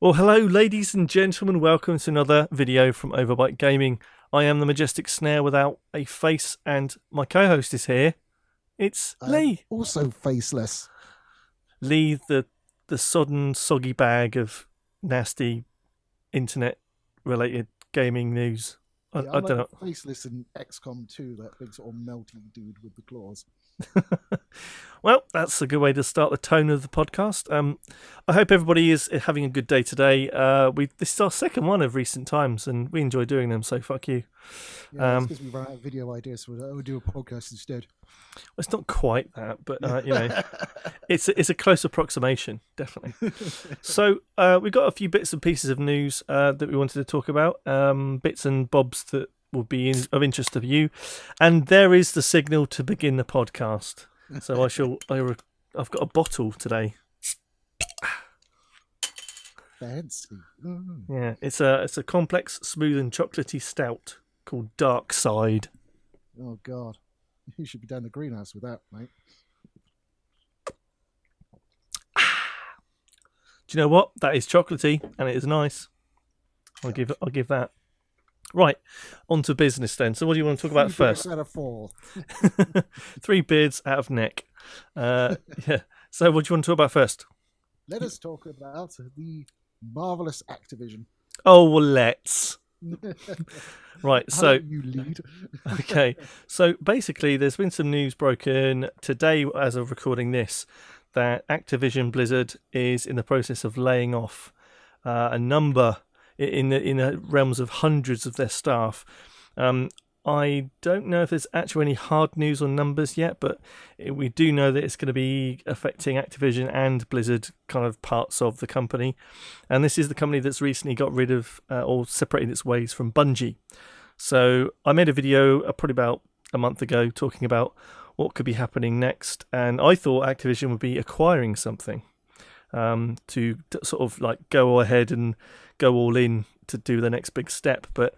Well, hello, ladies and gentlemen. Welcome to another video from Byte Gaming. I am the majestic Snare without a face, and my co-host is here. It's Lee. Also faceless. Lee, the sodden, soggy bag of nasty internet-related gaming news. I don't know. Faceless in XCOM 2, that big sort of melty dude with the claws. Well, that's a good way to start the tone of the podcast. I hope everybody is having a good day today. This is our second one of recent times, and we enjoy doing them. So fuck you. Yeah, it's because we ran out of video ideas, so we'll do a podcast instead. Well, it's not quite that, but it's a close approximation, definitely. So we've got a few bits and pieces of news that we wanted to talk about, bits and bobs that will be of interest to you, and there is the signal to begin the podcast. So I've got a bottle today. Fancy. Yeah, it's a complex, smooth and chocolatey stout called Dark Side. Oh God, you should be down the greenhouse with that, mate. Do you know what? That is chocolatey and it is nice. I'll give that. Right, on to business then. So what do you want to talk about first? 3 out of 4. 3 beards out of neck. Yeah. So what do you want to talk about first? Let us talk about the marvelous Activision. Oh, well, let's. Right, so you lead. Okay, so basically there's been some news broken today as of recording this that Activision Blizzard is in the process of laying off a number in the realms of hundreds of their staff. I don't know if there's actually any hard news on numbers yet, but we do know that it's going to be affecting Activision and Blizzard kind of parts of the company. And this is the company that's recently got rid of or separated its ways from Bungie. So I made a video probably about a month ago talking about what could be happening next. And I thought Activision would be acquiring something to sort of like go ahead and go all in to do the next big step. But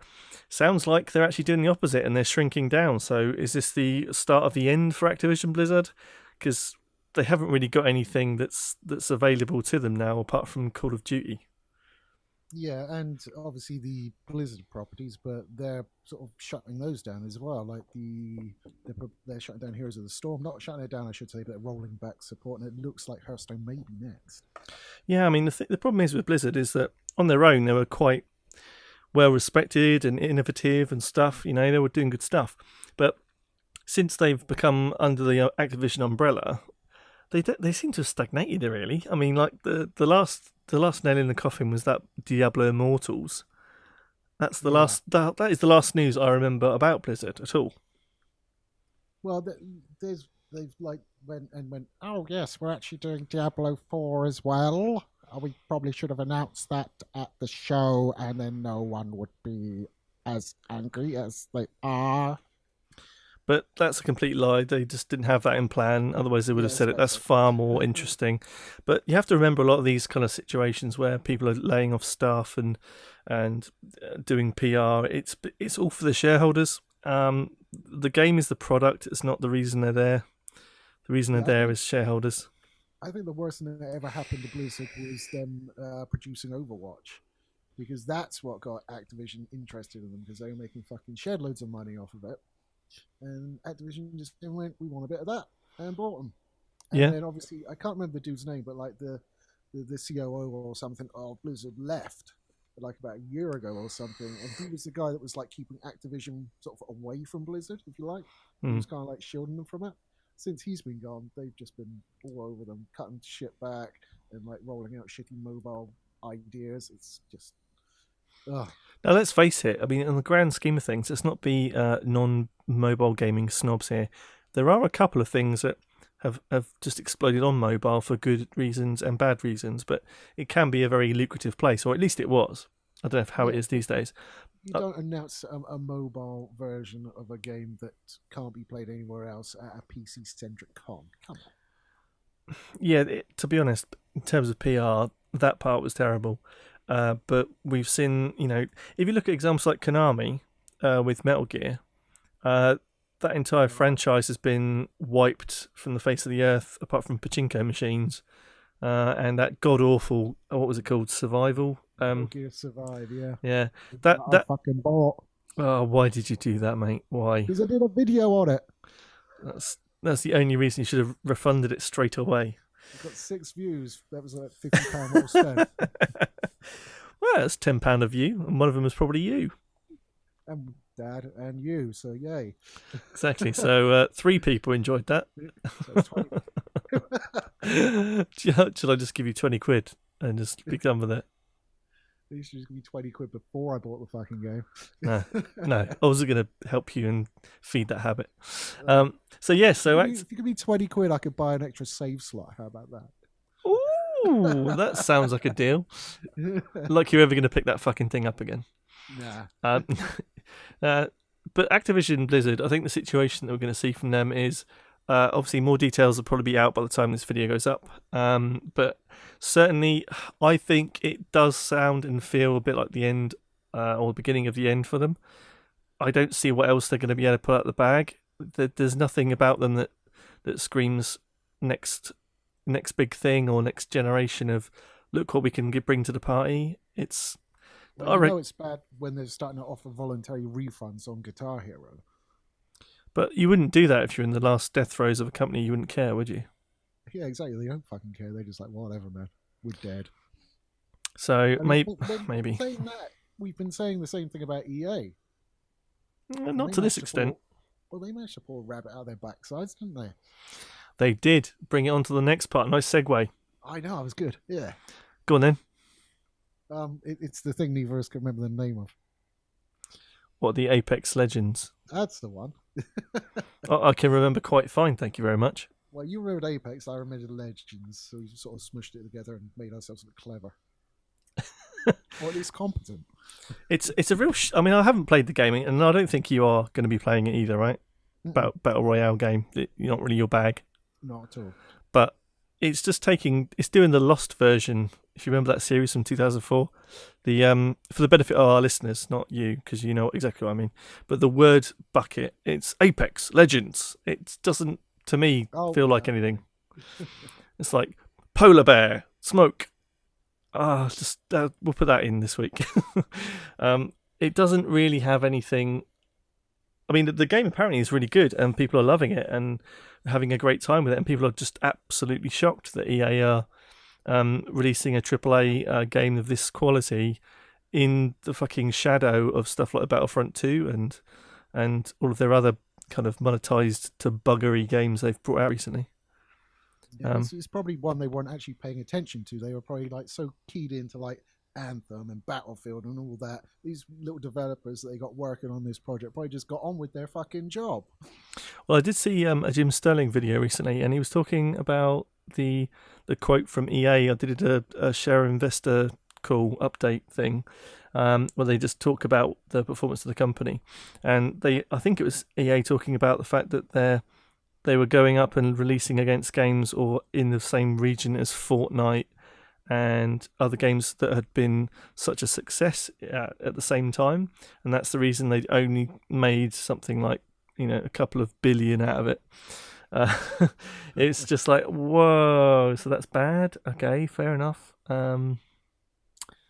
sounds like they're actually doing the opposite and they're shrinking down. So is this the start of the end for Activision Blizzard? Because they haven't really got anything that's available to them now apart from Call of Duty. Yeah, and obviously the Blizzard properties, but they're sort of shutting those down as well. Like they're shutting down Heroes of the Storm, not shutting it down, I should say, but they're rolling back support, and it looks like Hearthstone may be next. Yeah, I mean the problem is with Blizzard is that on their own they were quite well respected and innovative and stuff. You know, they were doing good stuff, but since they've become under the Activision umbrella, they seem to have stagnated. Really, I mean, like the last nail in the coffin was that Diablo Immortals. That's the last. That is the last news I remember about Blizzard at all. Well, they've like went. Oh yes, we're actually doing Diablo 4 as well. We probably should have announced that at the show, and then no one would be as angry as they are. But that's a complete lie. They just didn't have that in plan. Otherwise, they would have said it. That's far more interesting. But you have to remember a lot of these kind of situations where people are laying off staff and doing PR. It's all for the shareholders. The game is the product. It's not the reason they're there. The reason they're there is shareholders. I think the worst thing that ever happened to Blizzard was them producing Overwatch, because that's what got Activision interested in them, because they were making fucking shed loads of money off of it. And Activision just went, we want a bit of that, and bought them. And then obviously, I can't remember the dude's name, but like the COO or something of Blizzard left like about a year ago or something, and he was the guy that was like keeping Activision sort of away from Blizzard, if you like. He was kind of like shielding them from it. Since he's been gone, they've just been all over them, cutting shit back and like rolling out shitty mobile ideas. It's just Now, let's face it. I mean, in the grand scheme of things, let's not be non-mobile gaming snobs here. There are a couple of things that have just exploded on mobile for good reasons and bad reasons, but it can be a very lucrative place, or at least it was. I don't know how it is these days. You don't announce a mobile version of a game that can't be played anywhere else at a PC-centric con. Come on. Yeah, to be honest, in terms of PR, that part was terrible. But we've seen, you know, if you look at examples like Konami with Metal Gear, that entire franchise has been wiped from the face of the earth, apart from pachinko machines and that god awful, what was it called? Survival. Metal Gear Survive, yeah. Yeah. I That. fucking bought. Oh, why did you do that, mate? Why? Because I did a video on it. That's the only reason you should have refunded it straight away. I got 6 views. That was like £50 well spent. Well, that's £10 of you, and one of them was probably you. And Dad and you, so yay. Exactly. So 3 people enjoyed that. So it's 20. Should I just give you 20 quid and just be done with it? You should just give me 20 quid before I bought the fucking game. No. I wasn't going to help you and feed that habit. So yeah, so if you give me 20 quid, I could buy an extra save slot. How about that? Ooh, that sounds like a deal. Like you're ever going to pick that fucking thing up again. Nah. But Activision Blizzard, I think the situation that we're going to see from them is obviously more details will probably be out by the time this video goes up. But certainly, I think it does sound and feel a bit like the end or the beginning of the end for them. I don't see what else they're going to be able to pull out the bag. There's nothing about them that screams next big thing or next generation of look what we can bring to the party. It's I know it's bad when they're starting to offer voluntary refunds on Guitar Hero. But you wouldn't do that if you're in the last death throes of a company. You wouldn't care, would you? Yeah, exactly. They don't fucking care. They're just like, whatever, man. We're dead. So maybe. Saying that, we've been saying the same thing about EA. Not to this extent. Well, they managed to pull a rabbit out of their backsides, didn't they? They did. Bring it on to the next part. Nice segue. I know, it was good. Yeah. Go on then. It's the thing neither of us can remember the name of. What, the Apex Legends? That's the one. I can remember quite fine, thank you very much. Well, you remembered Apex, I remembered Legends, so we sort of smushed it together and made ourselves look clever. Or at least competent. It's a real... I mean, I haven't played the game, and I don't think you are going to be playing it either, right? Battle Royale game. You're not really your bag. Not at all. But it's just it's doing the Lost version. If you remember that series from 2004, for the benefit of our listeners, not you, because you know exactly what I mean. But the word bucket, it's Apex Legends. It doesn't, to me, feel like anything. It's like polar bear, smoke. We'll put that in this week. It doesn't really have anything. I mean, the game apparently is really good, and people are loving it and having a great time with it, and people are just absolutely shocked that EA are releasing a AAA game of this quality in the fucking shadow of stuff like Battlefront 2 and all of their other kind of monetized to buggery games they've brought out recently. Yeah, it's probably one they weren't actually paying attention to. They were probably like so keyed into like Anthem and Battlefield and all that. These little developers that they got working on this project probably just got on with their fucking job. Well, I did see a Jim Sterling video recently, and he was talking about the quote from EA. I did a share investor call update thing where they just talk about the performance of the company, and I think it was EA talking about the fact that they were going up and releasing against games or in the same region as Fortnite and other games that had been such a success at the same time, and that's the reason they only made something like a couple of billion out of it. It's just like, whoa, so that's bad. Okay, fair enough.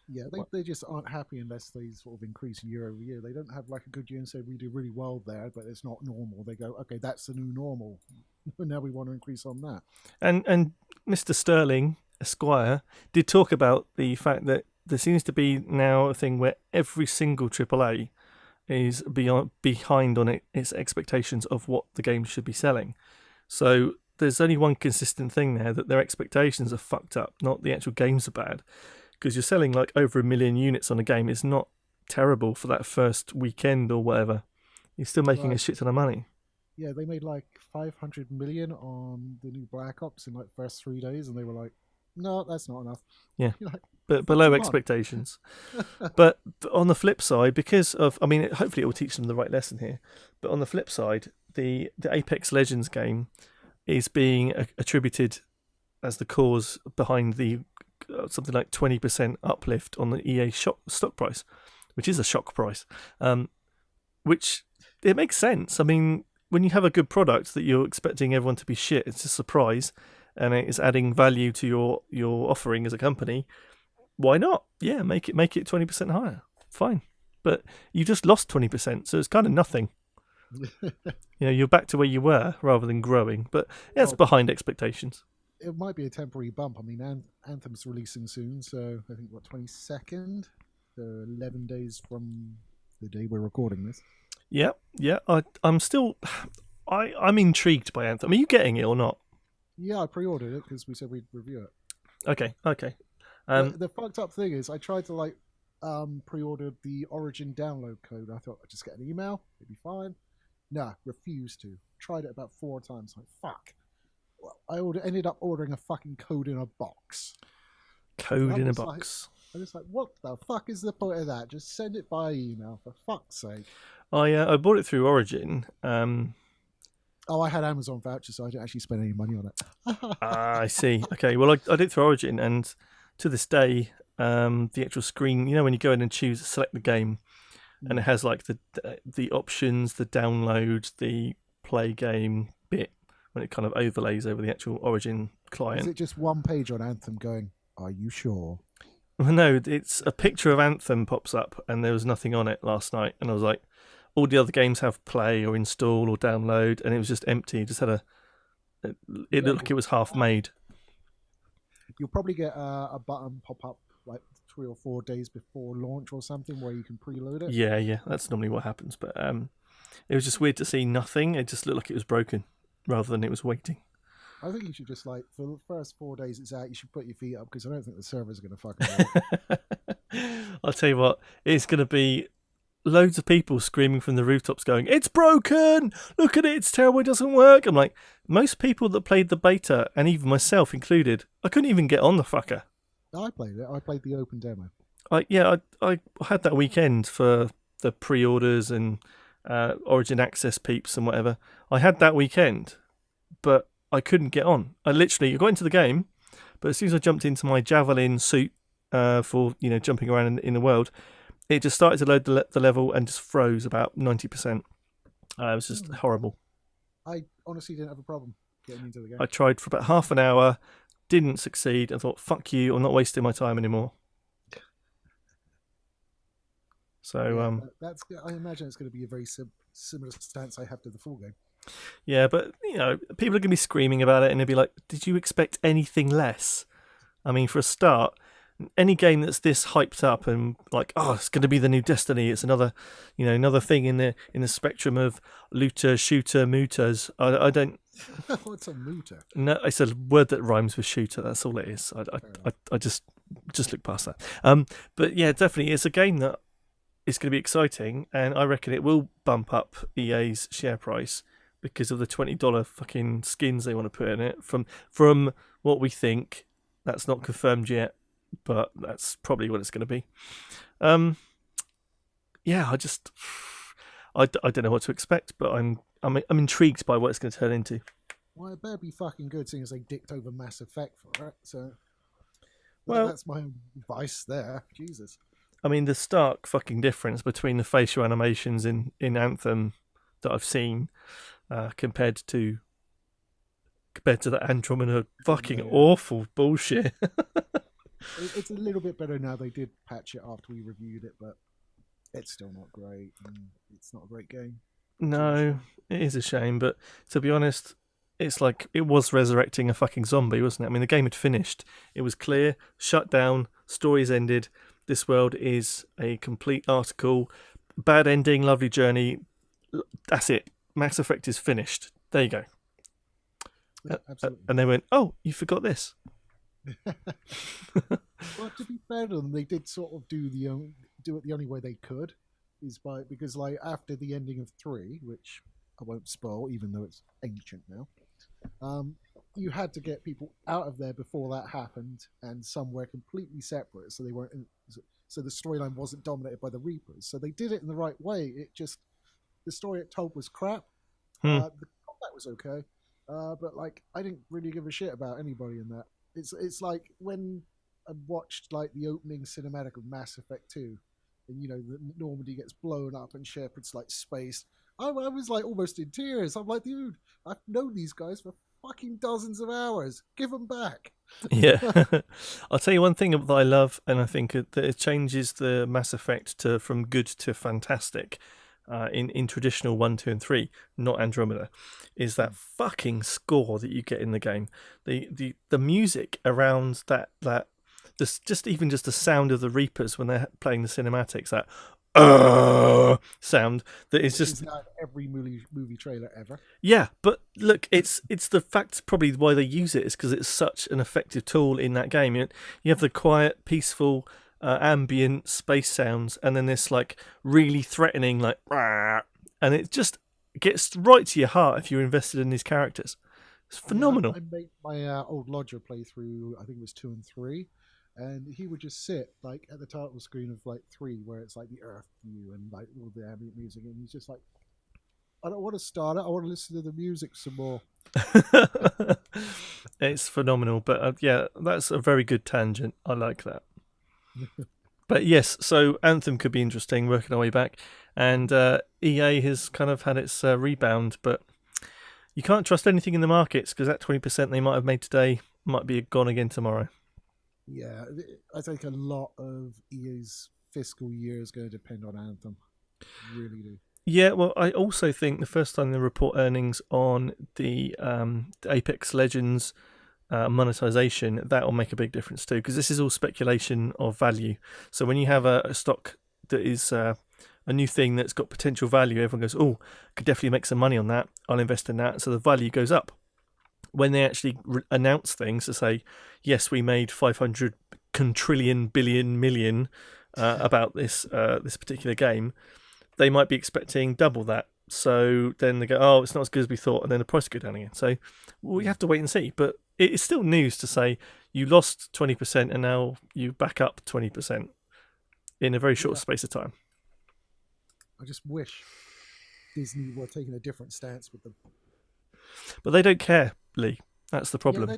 Yeah, they just aren't happy unless they sort of increase year over year. They don't have like a good year and say we do really well there, but it's not normal. They go, okay, that's the new normal. Now we want to increase on that. And Mr. Sterling, Esquire, did talk about the fact that there seems to be now a thing where every single AAA is behind on its expectations of what the game should be selling. So there's only one consistent thing there, that their expectations are fucked up, not the actual games are bad. Because you're selling like over 1 million units on a game is not terrible for that first weekend or whatever. You're still making a shit ton of money. Yeah, they made like 500 million on the new Black Ops in like first 3 days, and they were like, no, that's not enough. Yeah, like, but below expectations. But on the flip side, because of, I mean, hopefully it will teach them the right lesson here. But on the flip side, the Apex Legends game is being attributed as the cause behind the something like 20% uplift on the EA stock price, which is a shock price. Which it makes sense. I mean, when you have a good product that you're expecting everyone to be shit, it's a surprise. and it's adding value to your offering as a company, why not? Yeah, make it 20% higher. Fine. But you just lost 20%, so it's kind of nothing. You're back to where you were rather than growing. But yeah, it's behind expectations. It might be a temporary bump. I mean, Anthem's releasing soon, so I think 22nd, so 11 days from the day we're recording this. Yeah. I'm still, I'm intrigued by Anthem. Are you getting it or not? Yeah, I pre-ordered it because we said we'd review it. Okay. The fucked up thing is, I tried to pre-order the Origin download code. I thought I'd just get an email, it'd be fine. Nah, refused to. Tried it about 4 times. Like, fuck. Well, I ended up ordering a fucking code in a box. Code in a box. I'm just like, what the fuck is the point of that? Just send it by email, for fuck's sake. I bought it through Origin. I had Amazon vouchers, so I didn't actually spend any money on it. I see. Okay, well, I did it through Origin, and to this day, the actual screen, when you go in and select the game, and it has like the options, the download, the play game bit, when it kind of overlays over the actual Origin client. Is it just one page on Anthem going, are you sure? No, it's a picture of Anthem pops up, and there was nothing on it last night, and I was like, all the other games have play or install or download, and it was just empty. It just had it looked like it was half made. You'll probably get a button pop up like 3 or 4 days before launch or something where you can preload it. Yeah, that's normally what happens. But it was just weird to see nothing. It just looked like it was broken rather than it was waiting. I think you should just for the first 4 days it's out, you should put your feet up, because I don't think the server's going to fucking work. I'll tell you what, it's going to be loads of people screaming from the rooftops going, it's broken! Look at it, it's terrible, it doesn't work. I'm like, most people that played the beta, and even myself included, I couldn't even get on the fucker. I played it. I played the open demo. I had that weekend for the pre-orders and Origin Access peeps and whatever. I had that weekend, but I couldn't get on. I got into the game, but as soon as I jumped into my Javelin suit for jumping around in the world, it just started to load the level and just froze about 90%. It was just horrible. I honestly didn't have a problem getting into the game. I tried for about half an hour, didn't succeed. I thought, fuck you, I'm not wasting my time anymore. So I imagine it's going to be a very similar stance I have to the full game. Yeah, but people are going to be screaming about it, and they'll be like, did you expect anything less? I mean, for a start, any game that's this hyped up and like, oh, it's going to be the new Destiny, it's another thing in the spectrum of looter, shooter, mooters. I don't. What's a mooter? No, it's a word that rhymes with shooter. That's all it is. I just look past that. But yeah, definitely, it's a game that is going to be exciting, and I reckon it will bump up EA's share price because of the $20 fucking skins they want to put in it. From what we think, that's not confirmed yet, but that's probably what it's going to be. Yeah, I don't know what to expect, but I'm intrigued by what it's going to turn into. Well, it better be fucking good, seeing as they dicked over Mass Effect for it. So, well, that's my advice there. Jesus. I mean, the stark fucking difference between the facial animations in Anthem that I've seen compared to the Andromeda fucking awful bullshit. It's a little bit better now. They did patch it after we reviewed it, but it's still not great. It's not a great game. No, it is a shame, but to be honest, it's like it was resurrecting a fucking zombie, wasn't it? I mean, the game had finished. It was clear, shut down, stories ended. This world is a complete article. Bad ending, lovely journey. That's it. Mass Effect is finished. There you go. Yeah, absolutely. And they went, oh, you forgot this. Well, to be fair to them, they did sort of do it the only way they could, because like after the ending of 3, which I won't spoil, even though it's ancient now, you had to get people out of there before that happened, and somewhere completely separate, so they weren't. So the storyline wasn't dominated by the Reapers. So they did it in the right way. The story it told was crap. The combat was okay, but like I didn't really give a shit about anybody in that. It's like when I watched like the opening cinematic of Mass Effect 2, and the Normandy gets blown up and Shepard's like space. I was like almost in tears. I'm like, dude, I've known these guys for fucking dozens of hours. Give them back. Yeah. I'll tell you one thing that I love, and I think that it changes the Mass Effect from good to fantastic in traditional 1, 2, and 3, not Andromeda, is that fucking score that you get in the game. The music around that this just the sound of the Reapers when they're playing the cinematics, that sound that is just Is not every movie trailer ever. yeah. But look, it's the fact probably why they use it is because it's such an effective tool in that game. You have the quiet, peaceful, ambient space sounds, and then this like really threatening like, and it just gets right to your heart if you're invested in these characters. It's phenomenal. I made my old Lodger play through, I think it was 2 and 3, and he would just sit like at the title screen of like 3, where it's like the Earth view and like all the ambient music, and he's just like, I don't want to start it. I want to listen to the music some more. It's phenomenal, but yeah, that's a very good tangent. I like that. But yes, so Anthem could be interesting, working our way back, and EA has kind of had its rebound, but you can't trust anything in the markets because that 20% they might have made today might be gone again tomorrow. Yeah, I think a lot of EA's fiscal year is going to depend on Anthem. I really do. Yeah, well, I also think the first time they report earnings on the Apex Legends monetization, that will make a big difference too, because this is all speculation of value. So when you have a stock that is a new thing that's got potential value, everyone goes, oh, could definitely make some money on that. I'll invest in that. So the value goes up. When they actually announce things to say, yes, we made 500 quintillion billion million about this particular game, they might be expecting double that. So then they go, oh, it's not as good as we thought, and then the price will go down again. So we have to wait and see. But it's still news to say you lost 20% and now you back up 20% in a very short space of time. I just wish Disney were taking a different stance with them. But they don't care, Lee. That's the problem.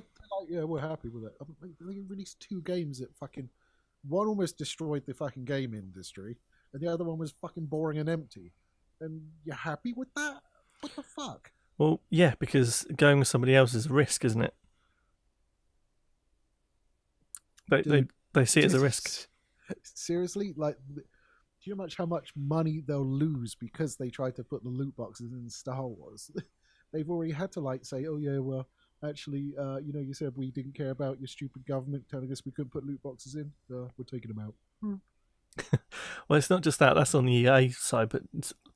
Yeah, like, we're happy with it. They released 2 games that fucking... One almost destroyed the fucking game industry, and the other one was fucking boring and empty. And you're happy with that? What the fuck? Well, yeah, because going with somebody else is a risk, isn't it? They see it as a risk. Seriously? Like, do you know how much money they'll lose because they tried to put the loot boxes in Star Wars? They've already had to like say, oh yeah, well, actually, you said we didn't care about your stupid government telling us we couldn't put loot boxes in. We're taking them out. Well, it's not just that. That's on the EA side, but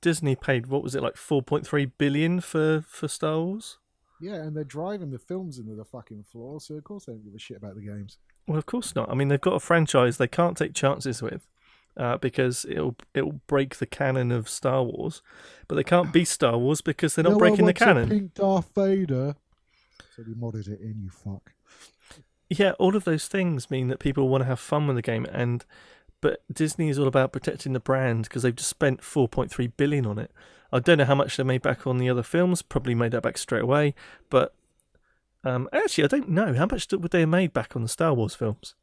Disney paid, what was it, like 4.3 billion for Star Wars? Yeah, and they're driving the films into the fucking floor, so of course they don't give a shit about the games. Well, of course not. I mean, they've got a franchise they can't take chances with because it'll break the canon of Star Wars, but they can't be Star Wars because they're not breaking the canon. Pink Darth Vader. So we modded it in, you fuck. Yeah, all of those things mean that people want to have fun with the game, but Disney is all about protecting the brand because they've just spent 4.3 billion on it. I don't know how much they made back on the other films. Probably made that back straight away. But actually, I don't know how much would they have made back on the Star Wars films.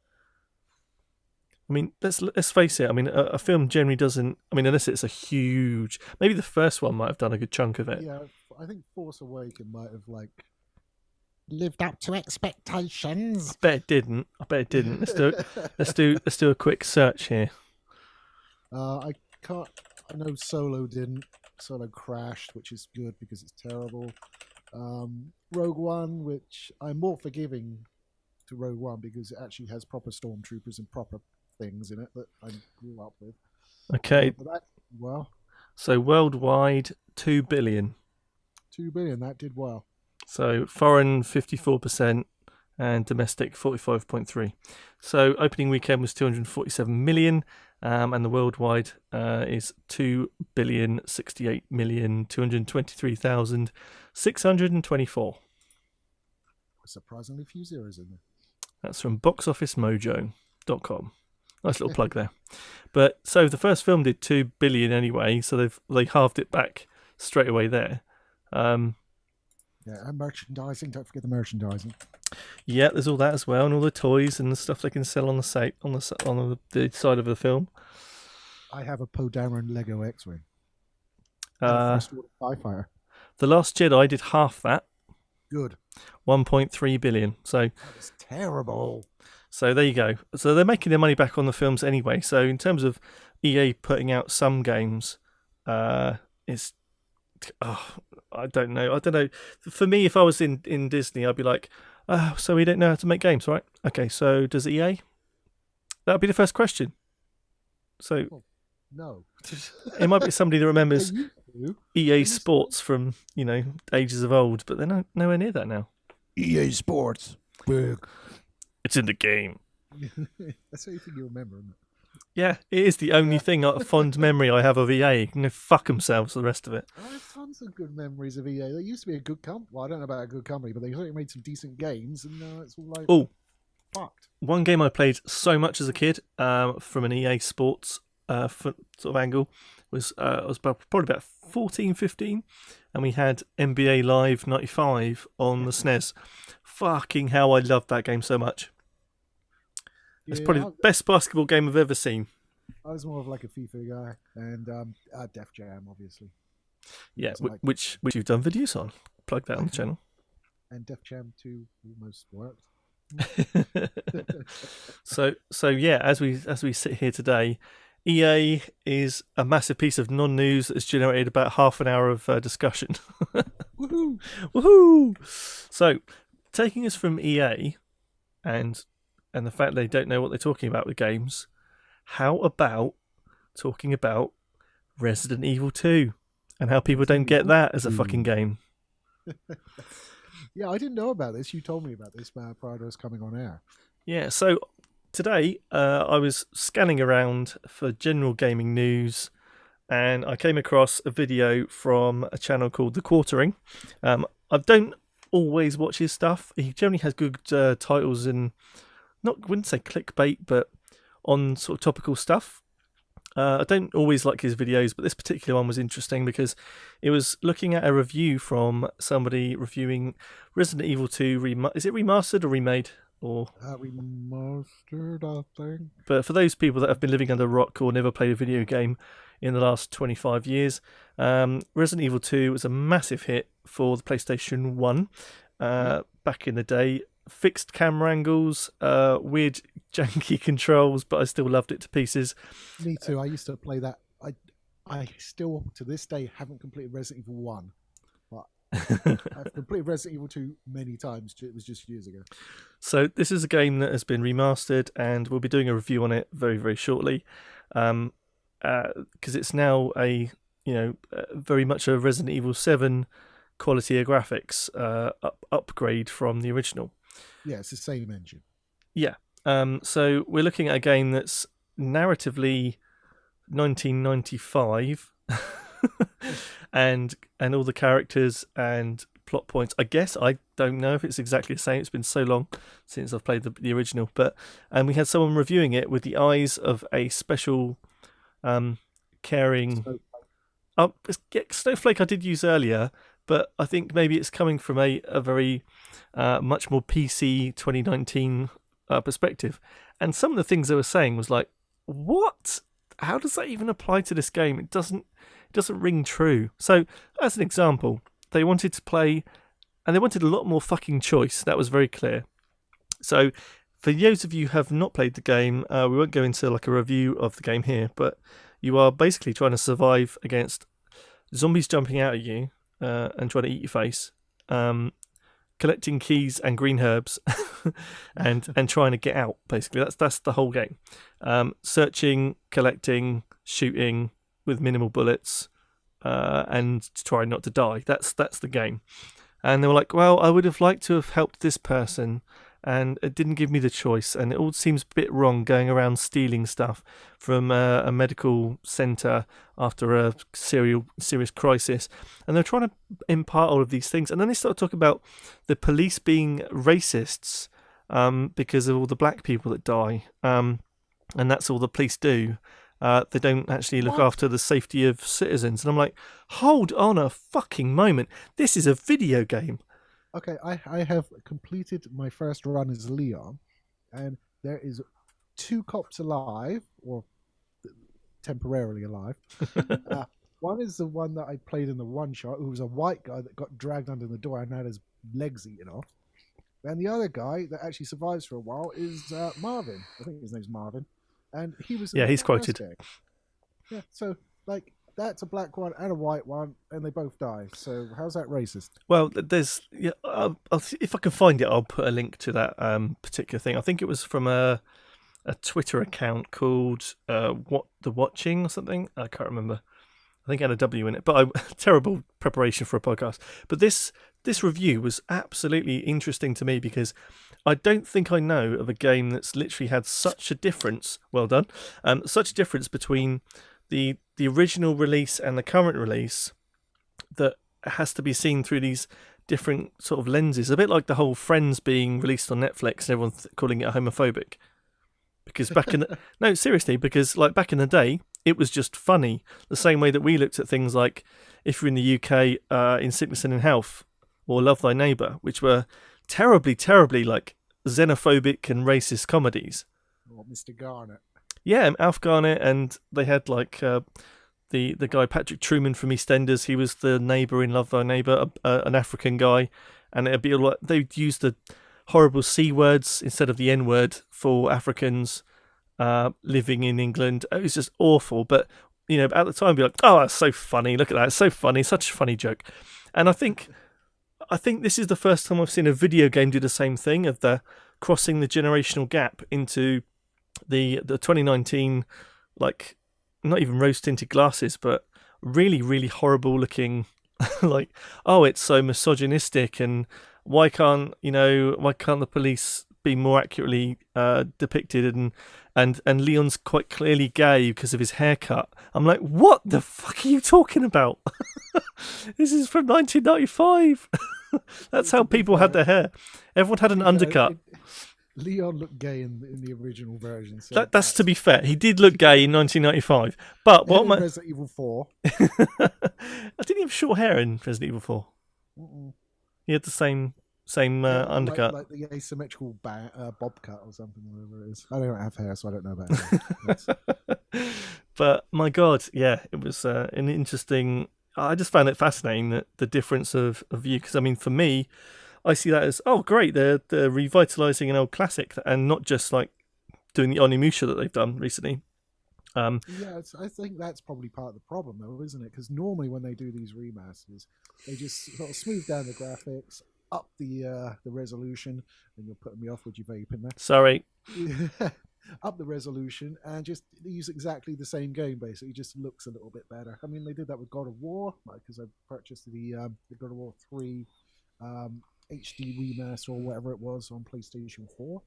I mean, let's face it. I mean, a film generally doesn't. I mean, unless it's a huge. Maybe the first one might have done a good chunk of it. Yeah, I think Force Awakens might have lived up to expectations. I bet it didn't. Let's do a quick search here. I know Solo didn't. Solo crashed, which is good because it's terrible. Rogue One, which I'm more forgiving to Rogue One because it actually has proper stormtroopers and proper things in it that I grew up with. Okay. So worldwide, 2 billion. 2 billion, that did well. So foreign 54% and domestic 45.3%. So opening weekend was 247 million, and the worldwide is 2,068,223,624. Surprisingly few zeros in there. That's from boxofficemojo.com. Nice little plug there. But so the first film did 2 billion anyway, so they halved it back straight away there. Yeah, and merchandising. Don't forget the merchandising. Yeah, there's all that as well, and all the toys and the stuff they can sell on the site on the side of the film. I have a Poe Dameron Lego X-wing. TIE Fighter. The Last Jedi did half that. Good. 1.3 billion. So That's terrible. So there you go. So they're making their money back on the films anyway. So in terms of EA putting out some games, it's I don't know. I don't know. For me, if I was in Disney, I'd be like, so we don't know how to make games, right? Okay, so does EA? That would be the first question. So No. it might be somebody that remembers They used to. EA Sports from ages of old, but they're nowhere near that now. EA Sports. Big. It's in the game. That's what you think you remember, isn't it? Yeah, it is the only fond memory I have of EA. Fuck themselves, the rest of it. I have tons of good memories of EA. They used to be a good company. Well, I don't know about a good company, but they certainly made some decent games, and now it's all like fucked. One game I played so much as a kid, from an EA Sports sort of angle, was I was probably about 14, 15, and we had NBA Live 95 on the SNES. Fucking hell, I loved that game so much. It's probably the best basketball game I've ever seen. I was more of like a FIFA guy, and Def Jam, obviously. Yeah, which you've done videos on. Plug that on the channel. And Def Jam 2 almost worked. So yeah, as we sit here today, EA is a massive piece of non-news that's generated about half an hour of discussion. Woohoo! Woohoo! So, taking us from EA and the fact they don't know what they're talking about with games, how about talking about Resident Evil 2 and how people don't get that as a fucking game? Yeah, I didn't know about this. You told me about this prior to us coming on air. Yeah, so today I was scanning around for general gaming news, and I came across a video from a channel called The Quartering. I don't always watch his stuff. He generally has good titles and wouldn't say clickbait, but on sort of topical stuff. I don't always like his videos, but this particular one was interesting because it was looking at a review from somebody reviewing Resident Evil 2. Is it remastered or remade? Or remastered, I think. But for those people that have been living under a rock or never played a video game in the last 25 years, Resident Evil 2 was a massive hit for the PlayStation 1 back in the day. Fixed camera angles, weird janky controls, but I still loved it to pieces. Me too. I used to play that. I still, to this day, haven't completed Resident Evil 1. But I've completed Resident Evil 2 many times. It was just years ago. So this is a game that has been remastered, and we'll be doing a review on it very, very shortly. Because it's now very much a Resident Evil 7 quality of graphics upgrade from the original. Yeah, it's the same engine. Yeah. So we're looking at a game that's narratively 1995, and all the characters and plot points. I guess I don't know if it's exactly the same. It's been so long since I've played the original, and we had someone reviewing it with the eyes of a special, caring. Snowflake I did use earlier. But I think maybe it's coming from a very much more PC 2019 perspective. And some of the things they were saying was like, what? How does that even apply to this game? It doesn't ring true. So, as an example, they wanted to play, and they wanted a lot more fucking choice. That was very clear. So, for those of you who have not played the game, we won't go into like a review of the game here, but you are basically trying to survive against zombies jumping out at you, and trying to eat your face, collecting keys and green herbs, and trying to get out. Basically, that's the whole game. Searching, collecting, shooting with minimal bullets, and trying not to die. That's the game. And they were like, well, I would have liked to have helped this person, and it didn't give me the choice, and it all seems a bit wrong going around stealing stuff from a medical centre after a serious crisis. And they're trying to impart all of these things, and then they start talking about the police being racists because of all the black people that die, and that's all the police do. They don't actually look after the safety of citizens. And I'm like, hold on a fucking moment. This is a video game. Okay, I have completed my first run as Leon, and there is 2 cops alive, or temporarily alive. One is the one that I played in the one shot, who was a white guy that got dragged under the door and had his legs eaten off. And the other guy that actually survives for a while is Marvin. I think his name's Marvin, and he was in Yeah, the he's quoted. first game. Yeah, so like that's a black one and a white one, and they both die. So how's that racist? Well, there's if I can find it, I'll put a link to that particular thing. I think it was from a Twitter account called what the Watching or something. I can't remember. I think it had a W in it, but terrible preparation for a podcast. But this review was absolutely interesting to me because I don't think I know of a game that's literally had such a difference. Well done, such a difference between the original release and the current release that has to be seen through these different sort of lenses. A bit like the whole Friends being released on Netflix and everyone calling it homophobic. Because because like back in the day, it was just funny. The same way that we looked at things like, if you're in the UK, In Sickness and in Health, or Love Thy Neighbour, which were terribly, terribly like xenophobic and racist comedies. Or Mr. Garnett. Yeah, Alf Garnett, and they had like the guy Patrick Truman from EastEnders. He was the neighbour in Love Thy Neighbour, an African guy, and it'd be like they'd use the horrible C words instead of the N word for Africans living in England. It was just awful. But, you know, at the time, be like, oh, that's so funny. Look at that. It's so funny. Such a funny joke. And I think this is the first time I've seen a video game do the same thing, of the crossing the generational gap into the 2019, like, not even rose-tinted glasses, but really, really horrible looking, like, oh, it's so misogynistic, and why can't the police be more accurately depicted, and Leon's quite clearly gay because of his haircut. I'm like, what the fuck are you talking about? This is from 1995. That's how people had their hair. Everyone had an undercut. Leon looked gay in the original version. So that's to be fair. He did look gay in 1995. But what my Resident Evil 4. I didn't have short hair in Resident Evil 4. Mm-mm. He had the same undercut. Like the asymmetrical bob cut or something, whatever it is. I don't have hair, so I don't know about it. But my God, yeah, it was an interesting. I just found it fascinating that the difference of view. Because I mean, for me, I see that as, oh great, they're revitalizing an old classic, and not just like doing the Onimusha that they've done recently. I think that's probably part of the problem, though, isn't it? Because normally when they do these remasters, they just sort of smooth down the graphics, up the resolution, and you're putting me off with your vape in there. Sorry. Up the resolution and just use exactly the same game. Basically, it just looks a little bit better. I mean, they did that with God of War, because I purchased the God of War 3 HD remaster or whatever it was on PlayStation 4.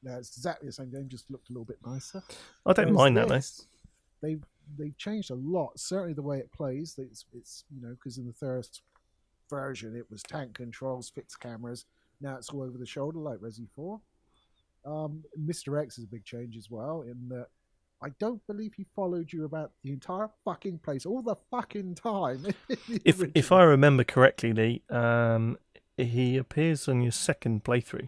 Now it's exactly the same game, just looked a little bit nicer. I don't mind that though. They've changed a lot. Certainly the way it plays. It's because in the first version it was tank controls, fixed cameras. Now it's all over the shoulder like Resi 4. Mr. X is a big change as well, in that I don't believe he followed you about the entire fucking place all the fucking time. If I remember correctly, Lee, he appears on your second playthrough.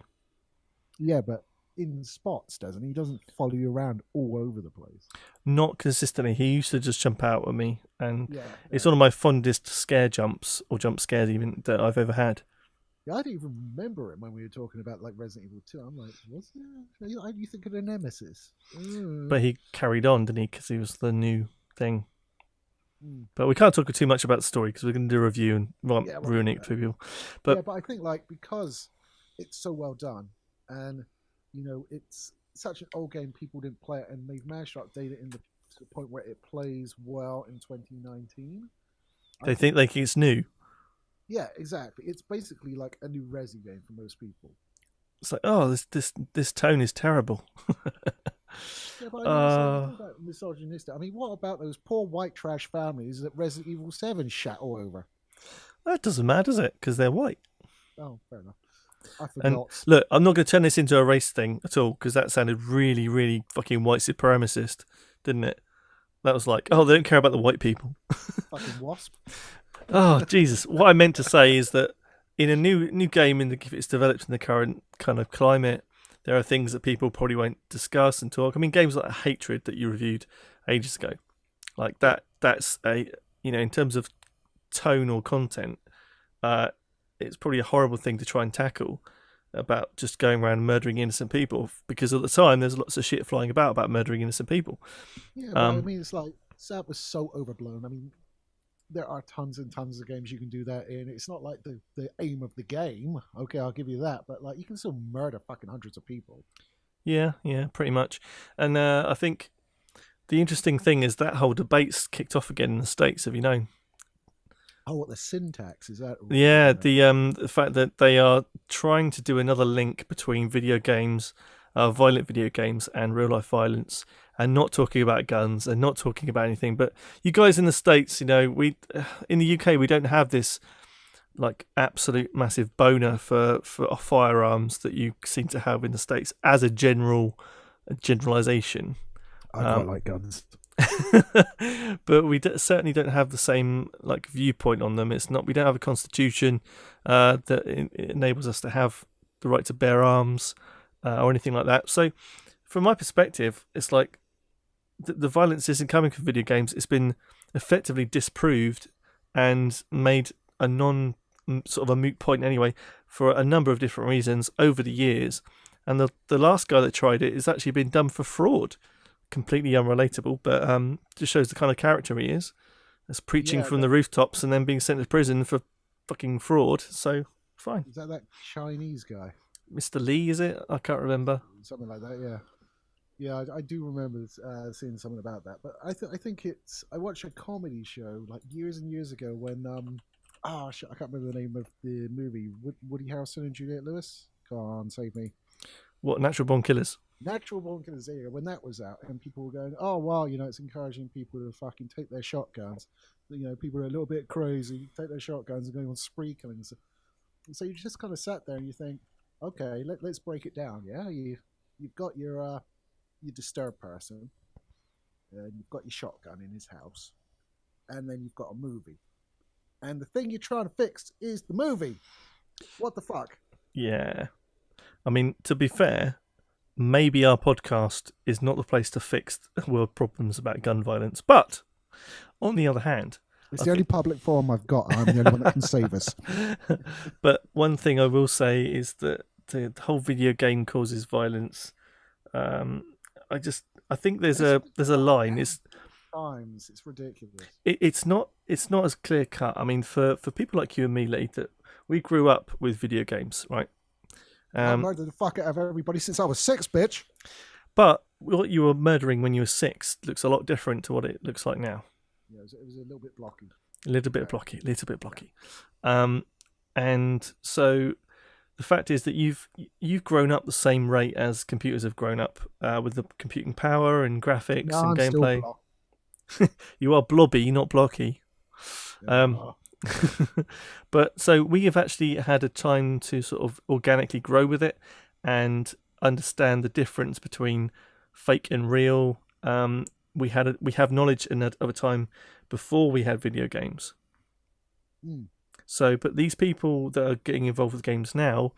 Yeah, but in spots, doesn't he? He doesn't follow you around all over the place. Not consistently. He used to just jump out at me, and it's one of my fondest scare jumps, or jump scares even, that I've ever had. Yeah, I didn't even remember it when we were talking about like Resident Evil 2. I'm like, was there? You think of the Nemesis? But he carried on, didn't he? Because he was the new thing. But we can't talk too much about the story because we're going to do a review and ruin it for people. But I think like because it's so well done, and it's such an old game, people didn't play it, and they've managed to update it to the point where it plays well in 2019. They think like it's new. Yeah, exactly. It's basically like a new Resi game for most people. It's like, oh, this tone is terrible. Yeah, but about misogynistic. I mean, what about those poor white trash families that Resident Evil 7 shat all over? That doesn't matter, does it? Because they're white. Oh, fair enough. I forgot. And look, I'm not going to turn this into a race thing at all, because that sounded really, really fucking white supremacist, didn't it? That was like, oh, they don't care about the white people. Fucking wasp. Oh, Jesus. What I meant to say is that in a new game, if it's developed in the current kind of climate, there are things that people probably won't discuss and talk. I mean, games like Hatred that you reviewed ages ago, like that's a, in terms of tone or content, it's probably a horrible thing to try and tackle about just going around murdering innocent people, because at the time there's lots of shit flying about murdering innocent people. Yeah, but I mean, it's like that was so overblown. I mean, there are tons and tons of games you can do that in. It's not like the aim of the game. Okay, I'll give you that, but like you can still murder fucking hundreds of people. Yeah, pretty much. And I think the interesting thing is that whole debate's kicked off again in the States. Have you known? Oh, what the syntax is that? Yeah, the fact that they are trying to do another link between video games, violent video games, and real life violence, and not talking about guns and not talking about anything. But you guys in the States, we in the UK we don't have this like absolute massive boner for firearms that you seem to have in the States as a generalization. I quite like guns. But we certainly don't have the same like viewpoint on them. We don't have a constitution that enables us to have the right to bear arms or anything like that. So from my perspective, it's like the violence isn't coming from video games. It's been effectively disproved and made a sort of a moot point anyway for a number of different reasons over the years. And the last guy that tried it has actually been done for fraud. Completely unrelatable, but just shows the kind of character he is. As preaching from the rooftops and then being sent to prison for fucking fraud. So fine. Is that Chinese guy? Mr. Lee, is it? I can't remember. Something like that. Yeah. Yeah, I do remember seeing something about that. But I think I watched a comedy show like years and years ago when I can't remember the name of the movie. Woody Harrelson and Juliette Lewis. Come on, save me. What, Natural Born Killers? Natural Born Killers, there you go. When that was out, and people were going, "Oh wow, it's encouraging people to fucking take their shotguns." People are a little bit crazy, take their shotguns and go on spree killings. So you just kind of sat there and you think, "Okay, let's break it down." Yeah, you've got your disturbed person, and you've got your shotgun in his house, and then you've got a movie, and the thing you're trying to fix is the movie. What the fuck? Yeah, I mean, to be fair, maybe our podcast is not the place to fix world problems about gun violence. But on the other hand, it's the only public forum I've got. I'm the only one that can save us. But one thing I will say is that the whole video game causes violence. I think there's a line. It's ridiculous. It's not as clear cut. I mean, for people like you and me, Lee, that we grew up with video games, right? I murdered the fuck out of everybody since I was 6, bitch. But what you were murdering when you were 6 looks a lot different to what it looks like now. Yeah, it was a little bit blocky. A little bit blocky. And so the fact is that you've grown up the same rate as computers have grown up with the computing power and graphics and gameplay. You are blobby, not blocky. But so we have actually had a time to sort of organically grow with it and understand the difference between fake and real. We have knowledge of a time before we had video games. So, but these people that are getting involved with games now,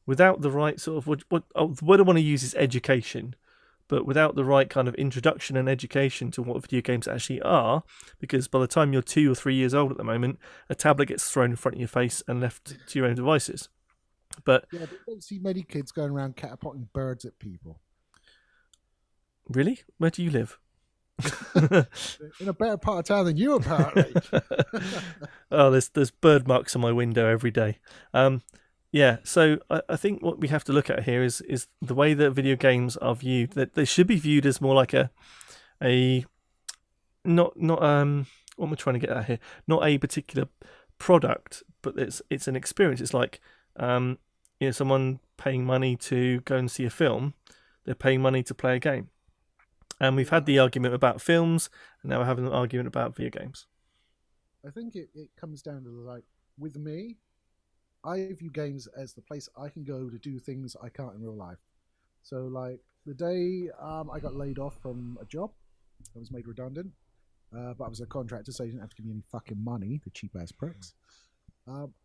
without the right sort of what I want to use is education, but without the right kind of introduction and education to what video games actually are, because by the time you're 2 or 3 years old at the moment, a tablet gets thrown in front of your face and left to your own devices. But you don't see many kids going around catapulting birds at people. Really? Where do you live? In a better part of town than you, apparently. Oh, there's bird marks on my window every day. Yeah, so I think what we have to look at here is the way that video games are viewed. That they should be viewed as more like a not what am I trying to get at here? Not a particular product, but it's an experience. It's like someone paying money to go and see a film. They're paying money to play a game. And we've had the argument about films, and now we're having an argument about video games. I think it comes down to like, with me, I view games as the place I can go to do things I can't in real life. So like the day I got laid off from a job, I was made redundant, but I was a contractor, so you didn't have to give me any fucking money, the cheap ass pricks.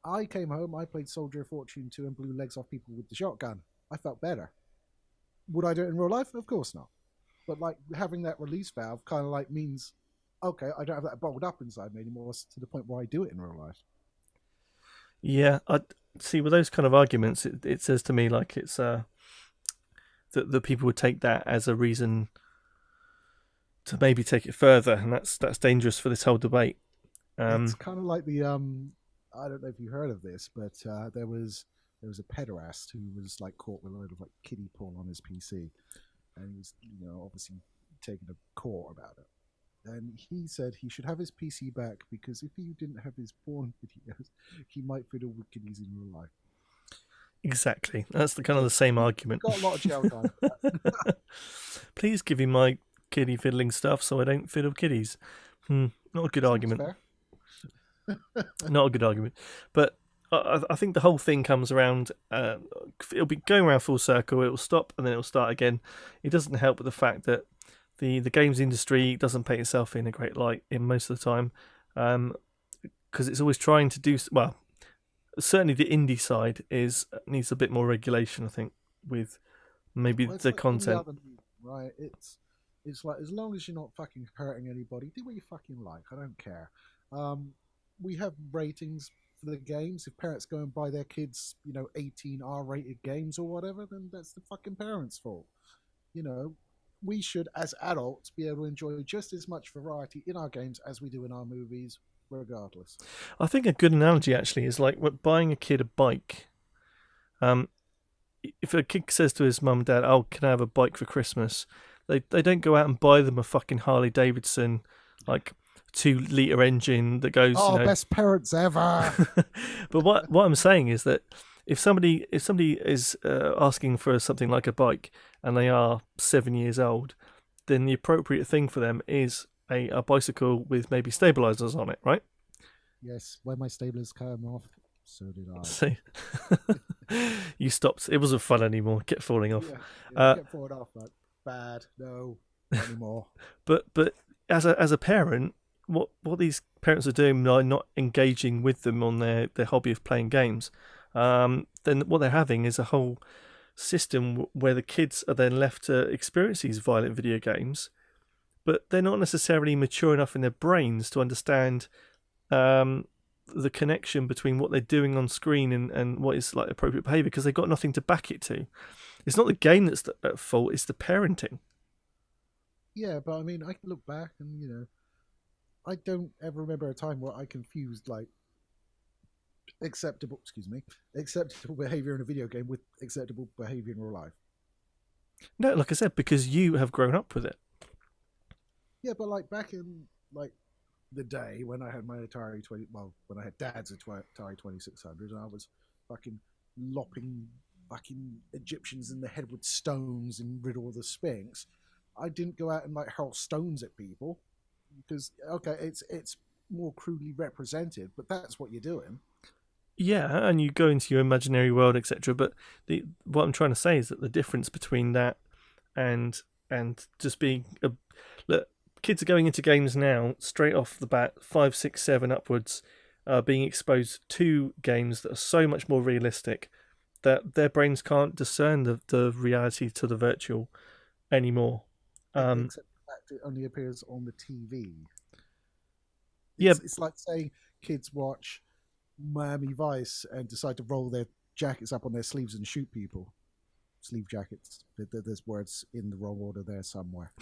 I came home, I played Soldier of Fortune 2 and blew legs off people with the shotgun. I felt better. Would I do it in real life? Of course not. But like having that release valve kind of like means, okay, I don't have that bottled up inside me anymore to the point where I do it in real life. Yeah, I see. With those kind of arguments, it says to me like it's that people would take that as a reason to maybe take it further, and that's dangerous for this whole debate. It's Um, kind of like the I don't know if you heard of this, but there was a pederast who was like caught with a load of like kiddie porn on his PC, and he was obviously taken to court about it. And he said he should have his PC back because if he didn't have his porn videos, he might fiddle with kiddies in real life. exactly. That's the kind of So the same he argument. got a lot of jail time for that. Please give me my kiddie fiddling stuff so I don't fiddle kiddies. Not a good Seems argument. fair. Not a good argument. But I think the whole thing comes around. It'll be going around full circle. It will stop and then it will start again. It doesn't help with the fact that the games industry doesn't paint itself in a great light in most of the time, because it's always trying to do well. Certainly, the indie side needs a bit more regulation. I think with maybe Well, it's the like any content. other medium, right? It's like as long as you're not fucking hurting anybody, do what you fucking like. I don't care. Um, we have ratings for the games. If parents go and buy their kids, 18 R-rated games or whatever, then that's the fucking parents' fault. You know, we should, as adults, be able to enjoy just as much variety in our games as we do in our movies, regardless. I think a good analogy actually is like buying a kid a bike. Um, if a kid says to his mum and dad, "Oh, can I have a bike for Christmas?" They don't go out and buy them a fucking Harley Davidson, like 2 liter engine that goes, Oh, best parents ever. But what I'm saying is that if somebody is asking for something like a bike and they are 7 years old, then the appropriate thing for them is a bicycle with maybe stabilizers on it, right? Yes, when my stablers came off, so did I. So you stopped. It wasn't fun anymore. Kept falling off. Yeah, Uh, kept forward off, like bad, no, not anymore. but as a parent, what these parents are doing by not engaging with them on their hobby of playing games, then what they're having is a whole system where the kids are then left to experience these violent video games, but they're not necessarily mature enough in their brains to understand the connection between what they're doing on screen and what is like appropriate behavior because they've got nothing to back it to. It's not the game that's at fault; it's the parenting. Yeah, but I mean, I can look back and I don't ever remember a time where I confused like acceptable behavior in a video game with acceptable behavior in real life. No, like I said, because you have grown up with it. Yeah, but like back in like the day when I had my Atari 20, well, when I had Dad's Atari 2600, and I was fucking lopping fucking Egyptians in the head with stones and riddle the Sphinx. I didn't go out and like hurl stones at people because okay, it's more crudely represented, but that's what you're doing. Yeah, and you go into your imaginary world, etc. But what I'm trying to say is that the difference between that and just being look, kids are going into games now straight off the bat, 5, 6, 7 upwards, being exposed to games that are so much more realistic that their brains can't discern the reality to the virtual anymore. Except the fact it only appears on the TV. Yeah, It's like saying kids watch Miami Vice and decide to roll their jackets up on their sleeves and shoot people. Sleeve jackets. There's words in the wrong order there somewhere.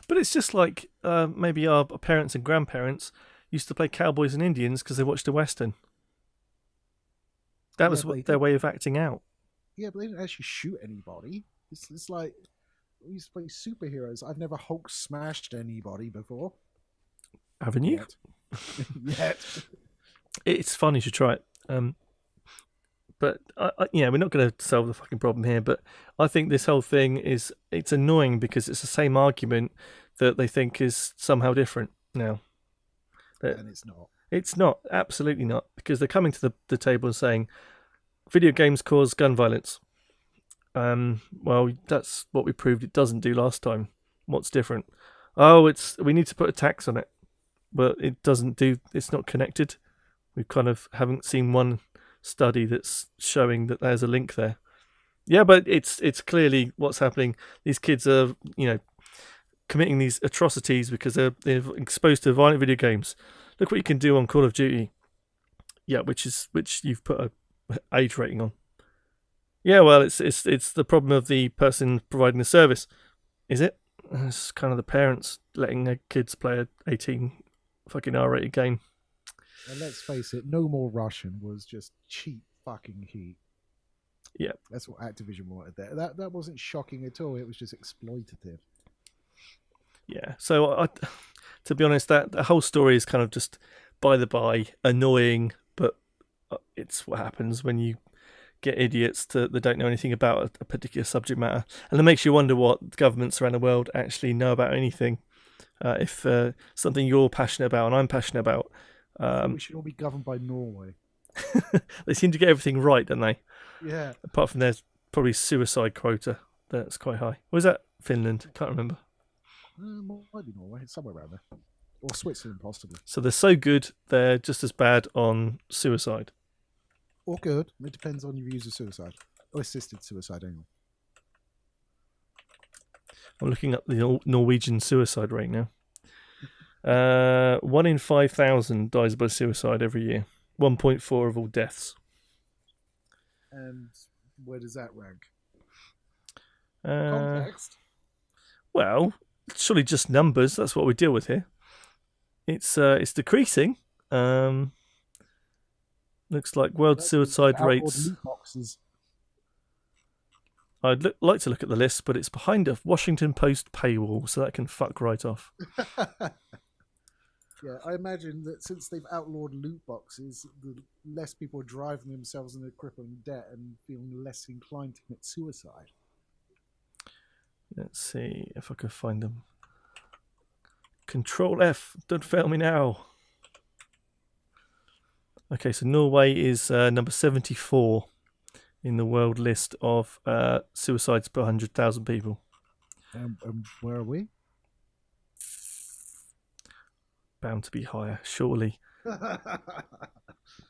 but it's just like maybe our parents and grandparents used to play cowboys and Indians because they watched a western. That was their way of acting out. Yeah, but they didn't actually shoot anybody. It's like we used to play superheroes. I've never Hulk smashed anybody before. Haven't you? Yet. It's fun. You should try it. But we're not going to solve the fucking problem here. But I think this whole thing it's annoying because it's the same argument that they think is somehow different now. And it's not. It's not. Absolutely not. Because they're coming to the table and saying video games cause gun violence. Well, that's what we proved it doesn't do last time. What's different? Oh, we need to put a tax on it. But it doesn't do. It's not connected. We kind of haven't seen one study that's showing that there's a link there. Yeah, but it's clearly what's happening. These kids are, committing these atrocities because they're exposed to violent video games. Look what you can do on Call of Duty. Yeah, which you've put a age rating on. Yeah, well, it's the problem of the person providing the service, is it? It's kind of the parents letting their kids play a 18 fucking R-rated game. And let's face it, No More Russian was just cheap fucking heat. Yeah, that's what Activision wanted there. That wasn't shocking at all. It was just exploitative. Yeah. So to be honest, that the whole story is kind of just by the by, annoying, but it's what happens when you get idiots that don't know anything about a particular subject matter, and it makes you wonder what governments around the world actually know about anything. If something you're passionate about and I'm passionate about, we should all be governed by Norway. They seem to get everything right, don't they? Yeah. Apart from there's probably suicide quota that's quite high. Or is that Finland? Can't remember. Might be Norway. It's somewhere around there, or Switzerland possibly. So they're so good, they're just as bad on suicide. Or good. It depends on your views of suicide. Or assisted suicide, anyway. I'm looking up the Norwegian suicide rate now. 1 in 5,000 dies by suicide every year. 1.4 of all deaths. And where does that rank? Context? Well, surely just numbers. That's what we deal with here. It's decreasing. Looks like world suicide rates. I'd like to look at the list, but it's behind a Washington Post paywall, so that can fuck right off. Yeah, I imagine that since they've outlawed loot boxes, the less people are driving themselves into crippling debt and feeling less inclined to commit suicide. Let's see if I can find them. Control F, don't fail me now. Okay, so Norway is number 74 in the world list of suicides per 100,000 people. Where are we? Bound to be higher, surely.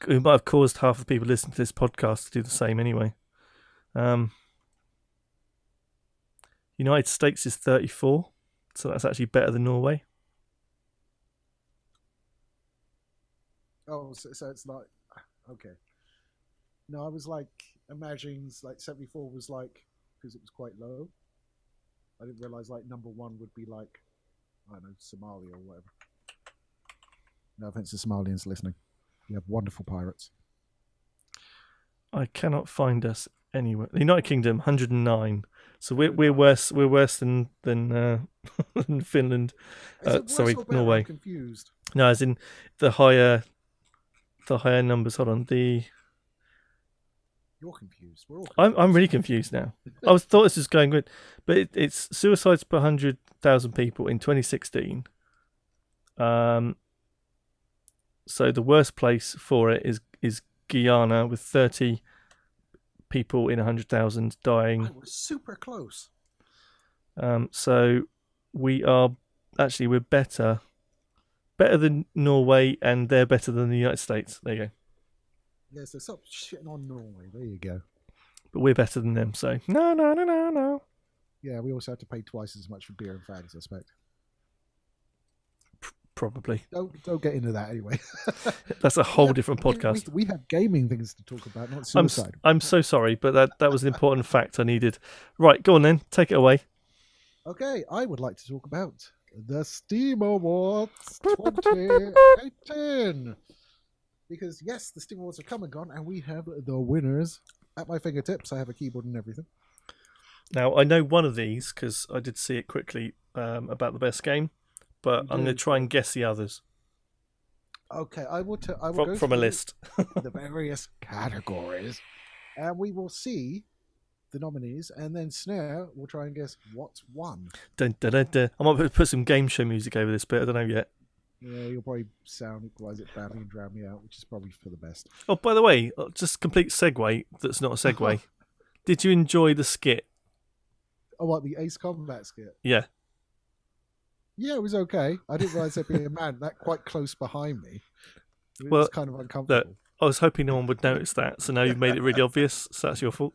We might have caused half the people listening to this podcast to do the same anyway. United States is 34, so that's actually better than Norway. Oh, so it's like, okay. No, I was like imagining like 74 was like, because it was quite low. I didn't realize like number one would be like, I don't know, Somalia or whatever. No offense to Somalians listening. You have wonderful pirates. I cannot find us anywhere. The United Kingdom, 109. So we're worse. We're worse than than Finland. Sorry, Norway. I'm confused. No, as in the higher numbers. Hold on. You're confused. We're all confused. I'm really confused now. I thought this was going good, but it's suicides per 100,000 people in 2016. So the worst place for it is Guyana with 30 people in 100,000 dying. I was super close. So we're better than Norway, and they're better than the United States. There you go. Yeah, so stop shitting on Norway. There you go. But we're better than them, so no. Yeah, we also have to pay twice as much for beer and fags, I suspect. Probably. Don't get into that anyway. That's a whole different podcast. We have gaming things to talk about, not suicide. I'm so sorry, but that was an important fact I needed. Right, go on then. Take it away. Okay, I would like to talk about the Steam Awards 2018. Because, yes, the Steam Awards are come and gone, and we have the winners at my fingertips. I have a keyboard and everything. Now, I know one of these because I did see it quickly about the best game, but I'm going to try and guess the others. Okay, I will go from a list. The various categories, and we will see the nominees, and then Snare will try and guess what's won. Dun, dun, dun, dun. I might put some game show music over this bit. I don't know yet. Yeah, you'll probably sound equalise it badly and drown me out, which is probably for the best. Oh, by the way, just complete segue that's not a segue. Did you enjoy the skit? Oh, what, the Ace Combat skit? Yeah. Yeah, it was okay. I didn't realise there'd be a man that quite close behind me. It was kind of uncomfortable. I was hoping no one would notice that, so now you've made it really obvious, so that's your fault.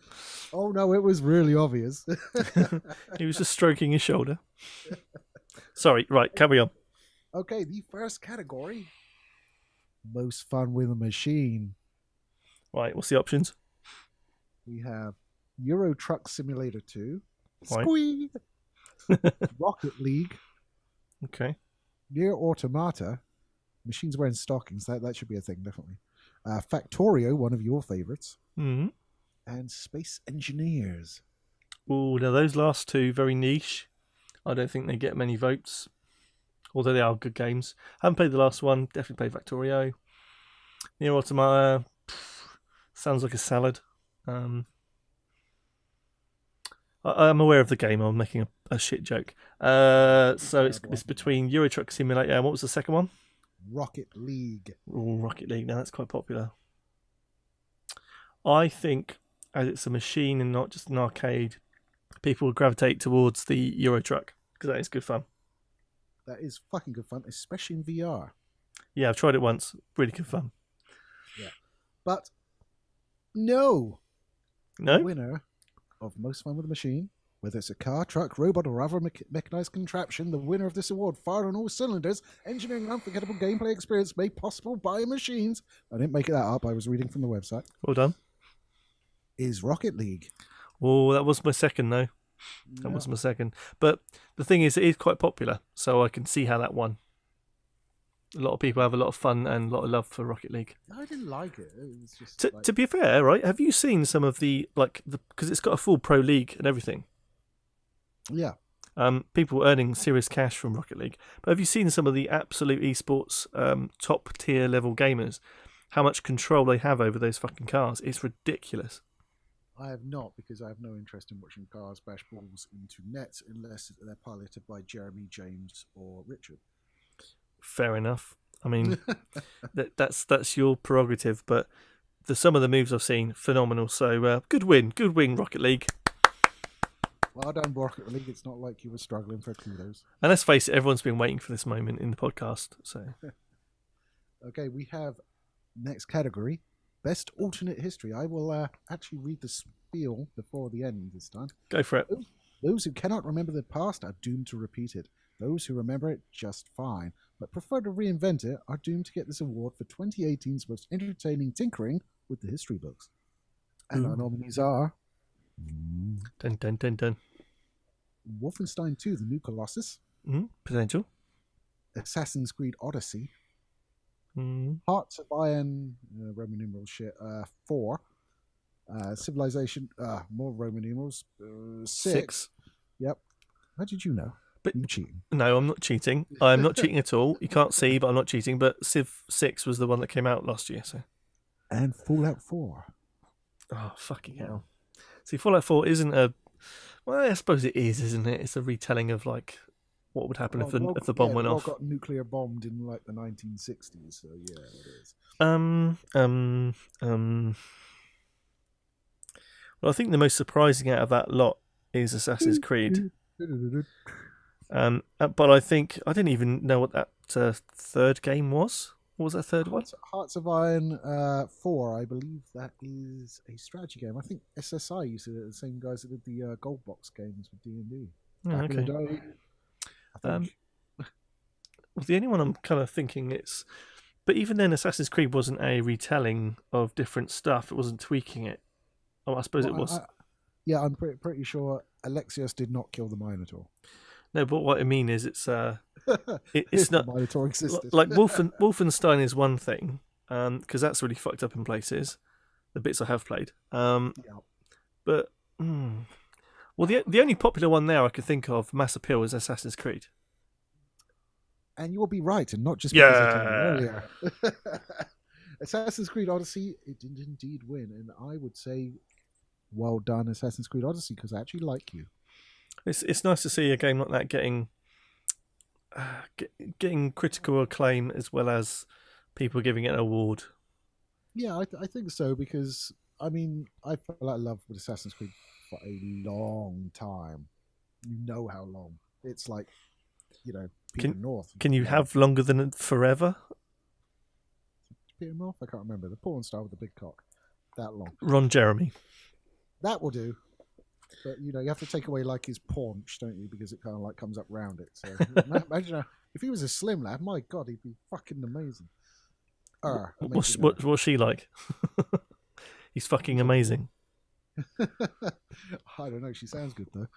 Oh, no, it was really obvious. He was just stroking his shoulder. Sorry, right, carry on. Okay, the first category Most fun with a machine. Right, what's the options? We have Euro Truck Simulator 2, Right. Squee, Rocket League, Okay. Near Automata, machines wearing stockings. That should be a thing, definitely. Factorio, one of your favorites, Mm-hmm. and Space Engineers. Oh, now those last two, very niche. I don't think they get many votes, although they are good games. Haven't played the last one, definitely played Factorio. Near Automata, sounds like a salad. I'm aware of the game. I'm making a shit joke. So it's between Euro Truck Simulator and what was the second one? Rocket League. Oh, Rocket League. Now that's quite popular. I think, as it's a machine and not just an arcade, people will gravitate towards the Euro Truck because that is good fun. That is fucking good fun, especially in VR. Yeah, I've tried it once. Really good fun. Yeah. But no. No? The winner of Most Fun with a Machine, whether it's a car, truck, robot, or other mechanized contraption, the winner of this award, fired on all cylinders, engineering an unforgettable gameplay experience made possible by machines. I didn't make that up. I was reading from the website. Well done. Is Rocket League. Oh, that was my second, though. That was my second. But the thing is, it is quite popular, so I can see how that won. A lot of people have a lot of fun and a lot of love for Rocket League. I didn't like it. It was just To be fair, right? Have you seen some of because it's got a full pro league and everything? Yeah. People earning serious cash from Rocket League. But have you seen some of the absolute esports top tier level gamers? How much control they have over those fucking cars? It's ridiculous. I have not, because I have no interest in watching cars bash balls into nets unless they're piloted by Jeremy, James, or Richard. Fair enough. I mean, that's your prerogative, but some of the moves I've seen, phenomenal. So good win, Rocket League. Well done, Rocket League. It's not like you were struggling for kudos. And let's face it, everyone's been waiting for this moment in the podcast. So, okay, we have next category, best alternate history. I will actually read the spiel before the end this time. Go for it. Those who cannot remember the past are doomed to repeat it. Those who remember it just fine, but prefer to reinvent it, are doomed to get this award for 2018's most entertaining tinkering with the history books. And our nominees are Dun dun dun dun. Wolfenstein 2: The New Colossus, Potential. Assassin's Creed Odyssey, Mm. Hearts of Iron, Roman numerals shit, 4, Civilization, more Roman numerals, 6. Yep. How did you know? But you cheating? No, I'm not cheating. I'm not cheating at all. You can't see, but I'm not cheating. But Civ 6 was the one that came out last year. So. And Fallout 4. Oh, fucking hell. See, Fallout 4 isn't a... Well, I suppose it is, isn't it? It's a retelling of, like, what would happen if the bomb went off. The world got nuclear bombed in, like, the 1960s, so yeah, it is. Well, I think the most surprising out of that lot is Assassin's Creed. But I think... I didn't even know what that third game was. What was that third one? Hearts of Iron 4, I believe that is a strategy game. I think SSI used to do it, the same guys that did the Gold Box games with D&D. Okay. Well, the only one I'm kind of thinking it's... But even then, Assassin's Creed wasn't a retelling of different stuff. It wasn't tweaking it. Oh, I suppose it was. I'm pretty sure Alexios did not kill the Minotaur. No, but what I mean is it's not... The Minotaur existed. Like Wolfenstein is one thing, because that's really fucked up in places. The bits I have played. But... Well, the only popular one there I could think of, mass appeal, is Assassin's Creed. And you will be right, and not just because I told you earlier. Assassin's Creed Odyssey, it did indeed win, and I would say, well done, Assassin's Creed Odyssey, because I actually like you. It's nice to see a game like that getting critical acclaim as well as people giving it an award. Yeah, I think so, because I mean, I fell out of love with Assassin's Creed for a long time. You know how long. It's like, Peter North. Can you have longer than forever? Peter North? I can't remember. The porn star with the big cock. That long. Ron Jeremy. That will do. But, you have to take away, like, his paunch, don't you? Because it kind of, like, comes up round it. So imagine if he was a slim lad, my God, he'd be fucking amazing. Amazing. What's she like? He's fucking amazing. I don't know. She sounds good though.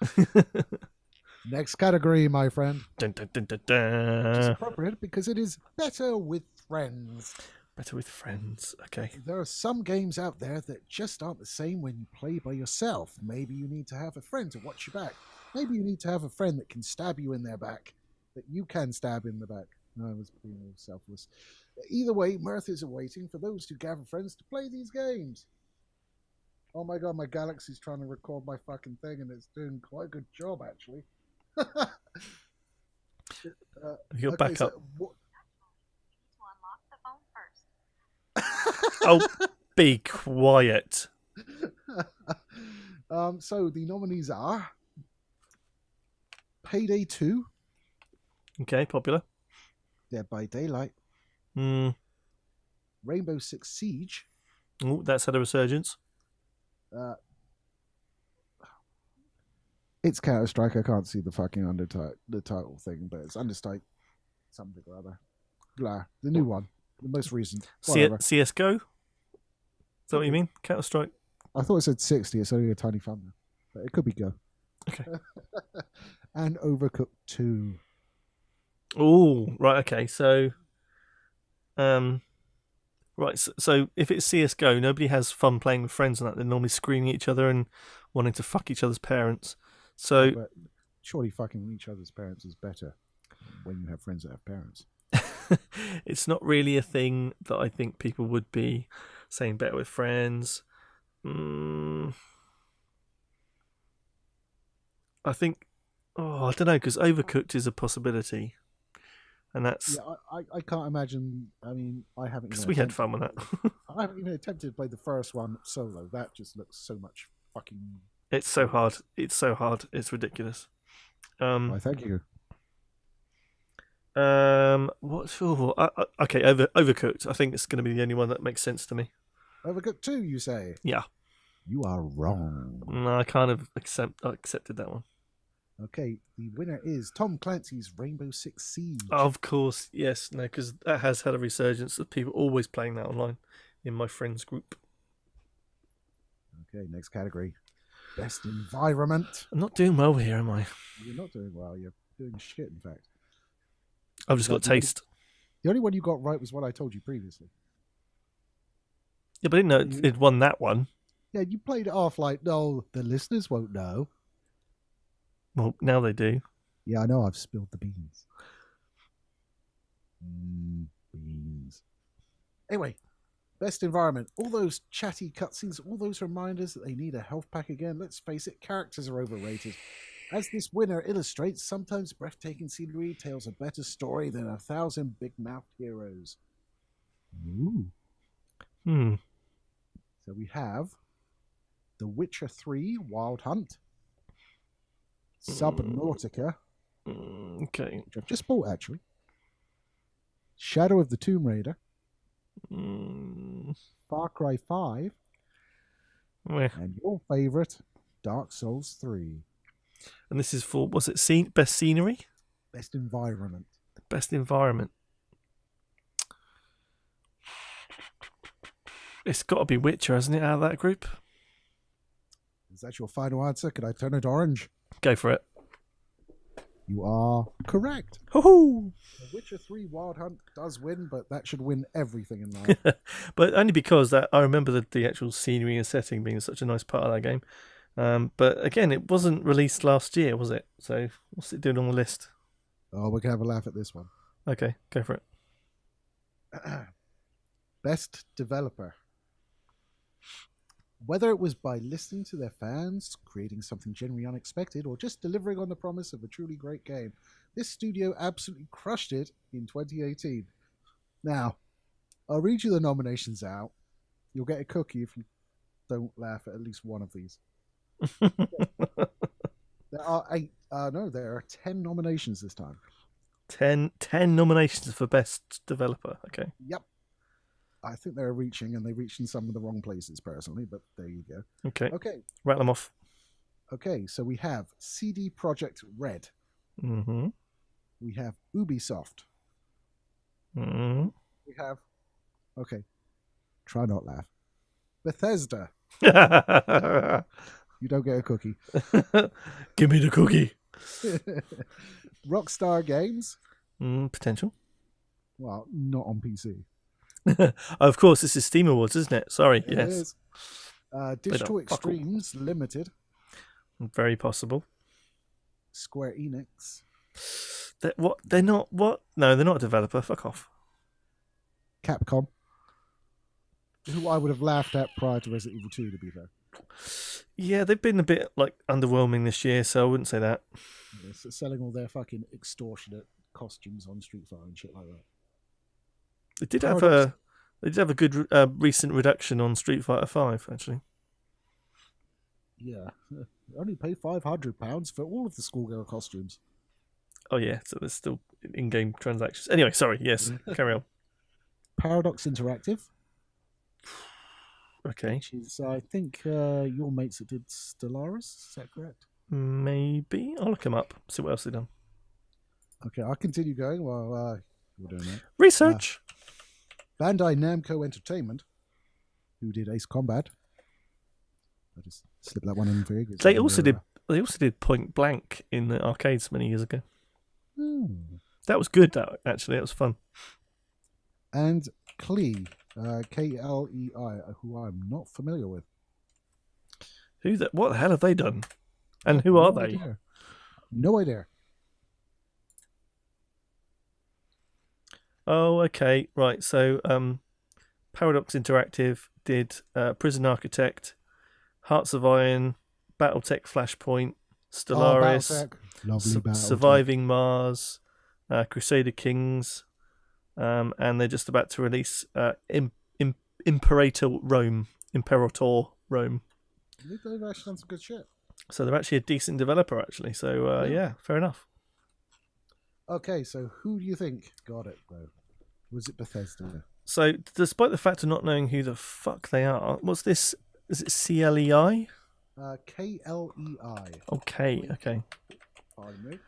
Next category, my friend. Dun, dun, dun, dun, Which is dun. appropriate because it is better with friends. Better with friends. Okay. There are some games out there that just aren't the same when you play by yourself. Maybe you need to have a friend to watch your back. Maybe you need to have a friend that can stab you in their back, that you can stab in the back. No, I was being all selfless. Either way, Mirth is awaiting for those who gather friends to play these games. Oh my god, my Galaxy's trying to record my fucking thing and it's doing quite a good job, actually. Your backup. To unlock the phone first. Oh, be quiet. So the nominees are Payday 2, Okay, popular. Dead by Daylight, Mm. Rainbow Six Siege, Oh, that's had a resurgence. it's Counter-Strike. I can't see the fucking the title thing, but it's Understrike something or other. Blah. The new one. The most recent. Whatever. CSGO? Is that what you mean? Counter-Strike? I thought it said 60. It's only a tiny thumbnail. But it could be Go. Okay. And Overcooked 2. Oh, right, okay. So, right, so if it's CSGO, nobody has fun playing with friends and that. They're normally screaming at each other and wanting to fuck each other's parents. So, But surely fucking each other's parents is better when you have friends that have parents. it's not really a thing that I think people would be saying better with friends. I think, I don't know, because Overcooked is a possibility. And that's Yeah, I can't imagine. I mean, I haven't. because even we had attempted- fun with that. I haven't even attempted to play the first one solo. That just looks so much fucking. It's so hard. It's so hard. It's ridiculous. Why, thank you. What? Okay, Overcooked. I think it's going to be the only one that makes sense to me. Overcooked 2, you say? Yeah. You are wrong. No, I kind of accepted that one. Okay, the winner is Tom Clancy's Rainbow Six Siege. Of course, yes. No, because that has had a resurgence of people always playing that online in my friends group. Okay, next category. Best environment. I'm not doing well here, am I? You're not doing well. You're doing shit, in fact. I've just got taste. The only one you got right was what I told you previously. Yeah, but I didn't know it won that one. Yeah, you played it off like, no, the listeners won't know. Well, now they do. Yeah, I know. I've spilled the beans. Beans. Anyway, best environment. All those chatty cutscenes, all those reminders that they need a health pack again. Let's face it, characters are overrated. As this winner illustrates, sometimes breathtaking scenery tells a better story than 1,000 big-mouthed heroes. Ooh. So we have The Witcher 3 Wild Hunt, Subnautica, Okay. which I've just bought actually, Shadow of the Tomb Raider, Far Cry 5, Meh. and your favourite, Dark Souls 3. And this is for, was it best scenery? Best environment. Best environment. It's got to be Witcher, hasn't it, out of that group? Is that your final answer? Could I turn it orange? Go for it. You are correct. Hoo-hoo! The Witcher 3 Wild Hunt does win, but that should win everything in life. But only because that I remember the actual scenery and setting being such a nice part of that game. But again, it wasn't released last year, was it? So what's it doing on the list? Oh, we can have a laugh at this one. Okay, go for it. Best developer. Whether it was by listening to their fans, creating something genuinely unexpected, or just delivering on the promise of a truly great game, this studio absolutely crushed it in 2018. Now, I'll read you the nominations out. You'll get a cookie if you don't laugh at least one of these. There are 8. No, there are 10 nominations this time. 10 nominations for best developer. Okay. Yep. I think they're reaching, and they reached in some of the wrong places, personally, but there you go. Okay. Okay. Rattle them off. Okay, so we have CD Projekt Red. Mm-hmm. We have Ubisoft. Mm-hmm. We have Okay. Try not laugh. Bethesda. You don't get a cookie. Give me the cookie. Rockstar Games. Potential. Well, not on PC. Of course, this is Steam Awards, isn't it? Sorry, It yes. is. Digital don't fuck all. Extremes Limited. Very possible. Square Enix. What? They're not. What? No, they're not a developer. Fuck off. Capcom. Who I would have laughed at prior to Resident Evil 2, to be fair. Yeah, they've been a bit like underwhelming this year, so I wouldn't say that. Yeah, so selling all their fucking extortionate costumes on Street Fighter and shit like that. They did have a good recent reduction on Street Fighter 5, actually. Yeah. Only pay £500 for all of the schoolgirl costumes. Oh yeah, so there's still in-game transactions. Anyway, sorry. Yes, carry on. Paradox Interactive. Okay, Which is, I think, your mates that did Stellaris. Is that correct? maybe I'll look them up. See what else they've done. Okay, I'll continue going while you're doing that. Research. Bandai Namco Entertainment, who did Ace Combat. I just slipped that one in for you. They also did Point Blank in the arcades many years ago. That was good. Actually, that was fun. And Klee, Klei, who I'm not familiar with. What the hell have they done? And who are they? Idea. No idea. Oh, okay, right. So, Paradox Interactive did Prison Architect, Hearts of Iron, BattleTech Flashpoint, Stellaris, Battletech. Lovely Battletech. Surviving Mars, Crusader Kings, and they're just about to release Imperator Rome. They've actually done some good shit. So they're actually a decent developer, actually. So yeah, fair enough. Okay, so who do you think got it, though? Was it Bethesda? So, despite the fact of not knowing who the fuck they are, what's this? Is it CLEI? KLEI. Okay, okay. Pardon me.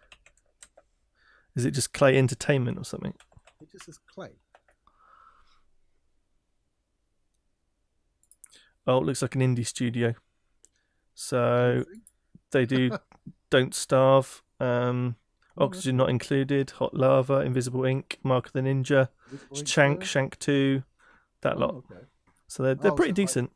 Is it just Clay Entertainment or something? It just says Clay. Oh, it looks like an indie studio. So, they do Don't Starve, Oxygen Not Included, Hot Lava, Invisible Ink, Mark of the Ninja, Shank 2, that lot. Okay. So they're pretty decent.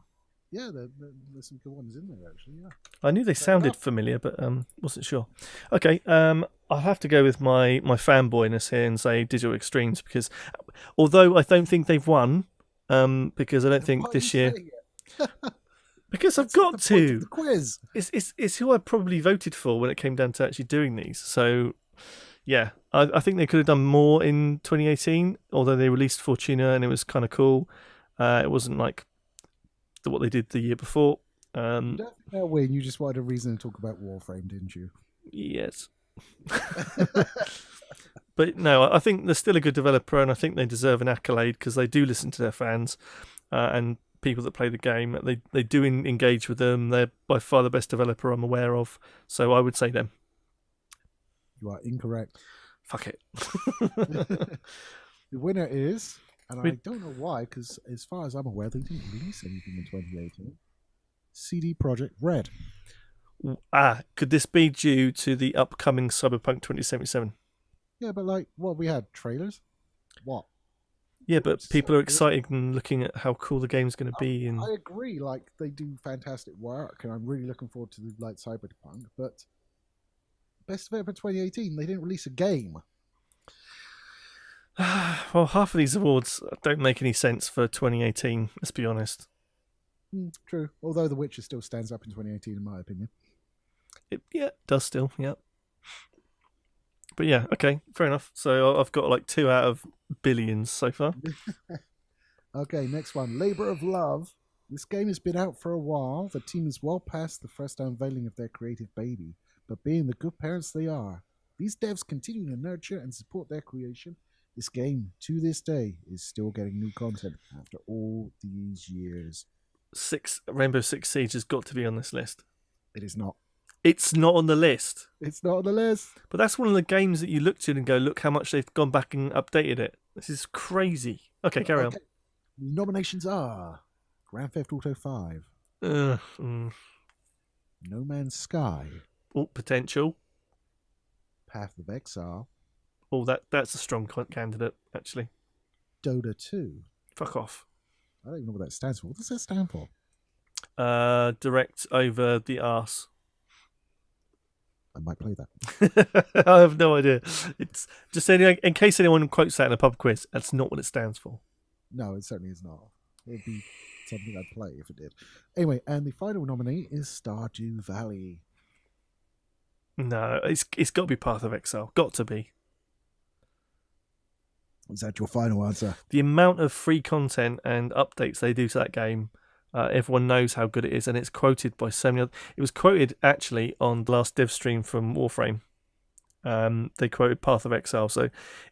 Yeah, there's some good ones in there, actually, yeah. I knew they sounded familiar, but wasn't sure. Okay, I'll have to go with my fanboyness here and say Digital Extremes, because although I don't think they've won, because I don't think this year... Because I've got to. The quiz. It's who I probably voted for when it came down to actually doing these. So, yeah, I think they could have done more in 2018, although they released Fortuna and it was kind of cool. It wasn't like what they did the year before. You don't think they'll win, you just wanted a reason to talk about Warframe, didn't you? Yes. But no, I think they're still a good developer and I think they deserve an accolade because they do listen to their fans and people that play the game. They do engage with them. They're by far the best developer I'm aware of. So I would say them. You are incorrect. Fuck it. The winner is, and I don't know why, because as far as I'm aware, they didn't release anything in 2018. CD Projekt Red. Could this be due to the upcoming Cyberpunk 2077? Yeah, but we had trailers. What? Yeah, but people are excited and looking at how cool the game's going to be. And I agree. They do fantastic work, and I'm really looking forward to Cyberpunk. But best of it for 2018, they didn't release a game. Well, half of these awards don't make any sense for 2018. Let's be honest. True. Although The Witcher still stands up in 2018, in my opinion. It does still. Yeah. But yeah, okay, fair enough. So I've got 2 out of billions so far. Okay, next one. Labor of Love. This game has been out for a while. The team is well past the first unveiling of their creative baby, but being the good parents they are, these devs continue to nurture and support their creation. This game, to this day, is still getting new content after all these years. Rainbow Six Siege has got to be on this list. It is not. It's not on the list. It's not on the list. But that's one of the games that you look to and go, look how much they've gone back and updated it. This is crazy. Okay, carry on. Nominations are Grand Theft Auto 5, Mm. No Man's Sky, Oh, potential. Path of Exile, Oh, that's a strong candidate, actually. Dota 2. Fuck off. I don't even know what that stands for. What does that stand for? Direct over the arse. I might play that. I have no idea. It's just in case anyone quotes that in a pub quiz. That's not what it stands for. No, it certainly is not. It would be something I'd play if it did. Anyway, and the final nominee is Stardew Valley. No, it's got to be Path of Exile. Got to be. Is that your final answer? The amount of free content and updates they do to that game, everyone knows how good it is, and it's quoted by so many. It was quoted actually on the last div stream from Warframe. They quoted Path of Exile, so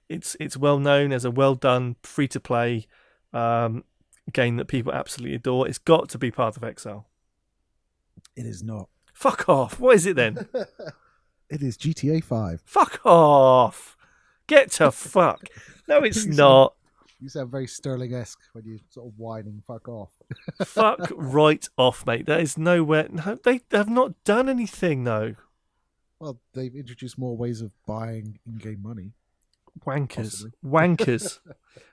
it's well known as a well done free to play game that people absolutely adore. It's got to be Path of Exile. It is not. Fuck off. What is it then? It is GTA 5. Fuck off. Get to fuck. No, it's not. You sound very Sterling-esque when you sort of whining fuck off. Fuck right off, mate. There is nowhere. No, they have not done anything, though. Well, they've introduced more ways of buying in-game money. Wankers. Possibly. Wankers.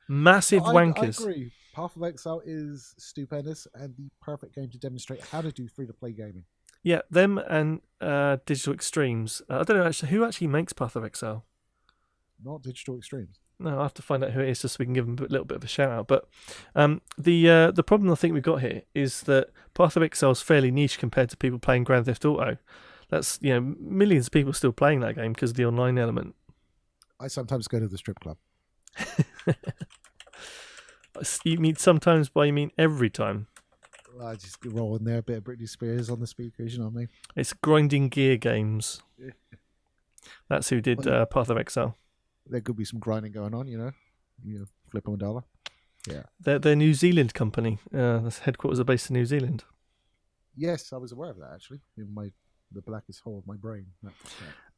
Massive wankers. I agree. Path of Exile is stupendous and the perfect game to demonstrate how to do free-to-play gaming. Yeah, them and Digital Extremes. I don't know actually who actually makes Path of Exile. Not Digital Extremes. No, I'll have to find out who it is just so we can give them a little bit of a shout out. But the problem I think we've got here is that Path of Exile is fairly niche compared to people playing Grand Theft Auto. That's millions of people still playing that game because of the online element. I sometimes go to the strip club. You mean sometimes, but you mean every time. I just roll in there, a bit of Britney Spears on the speakers, you know what I mean? It's Grinding Gear Games. That's who did Path of Exile. There could be some grinding going on, you know. You flip them a dollar. Yeah. They're New Zealand company. The headquarters are based in New Zealand. Yes, I was aware of that actually. In the blackest hole of my brain.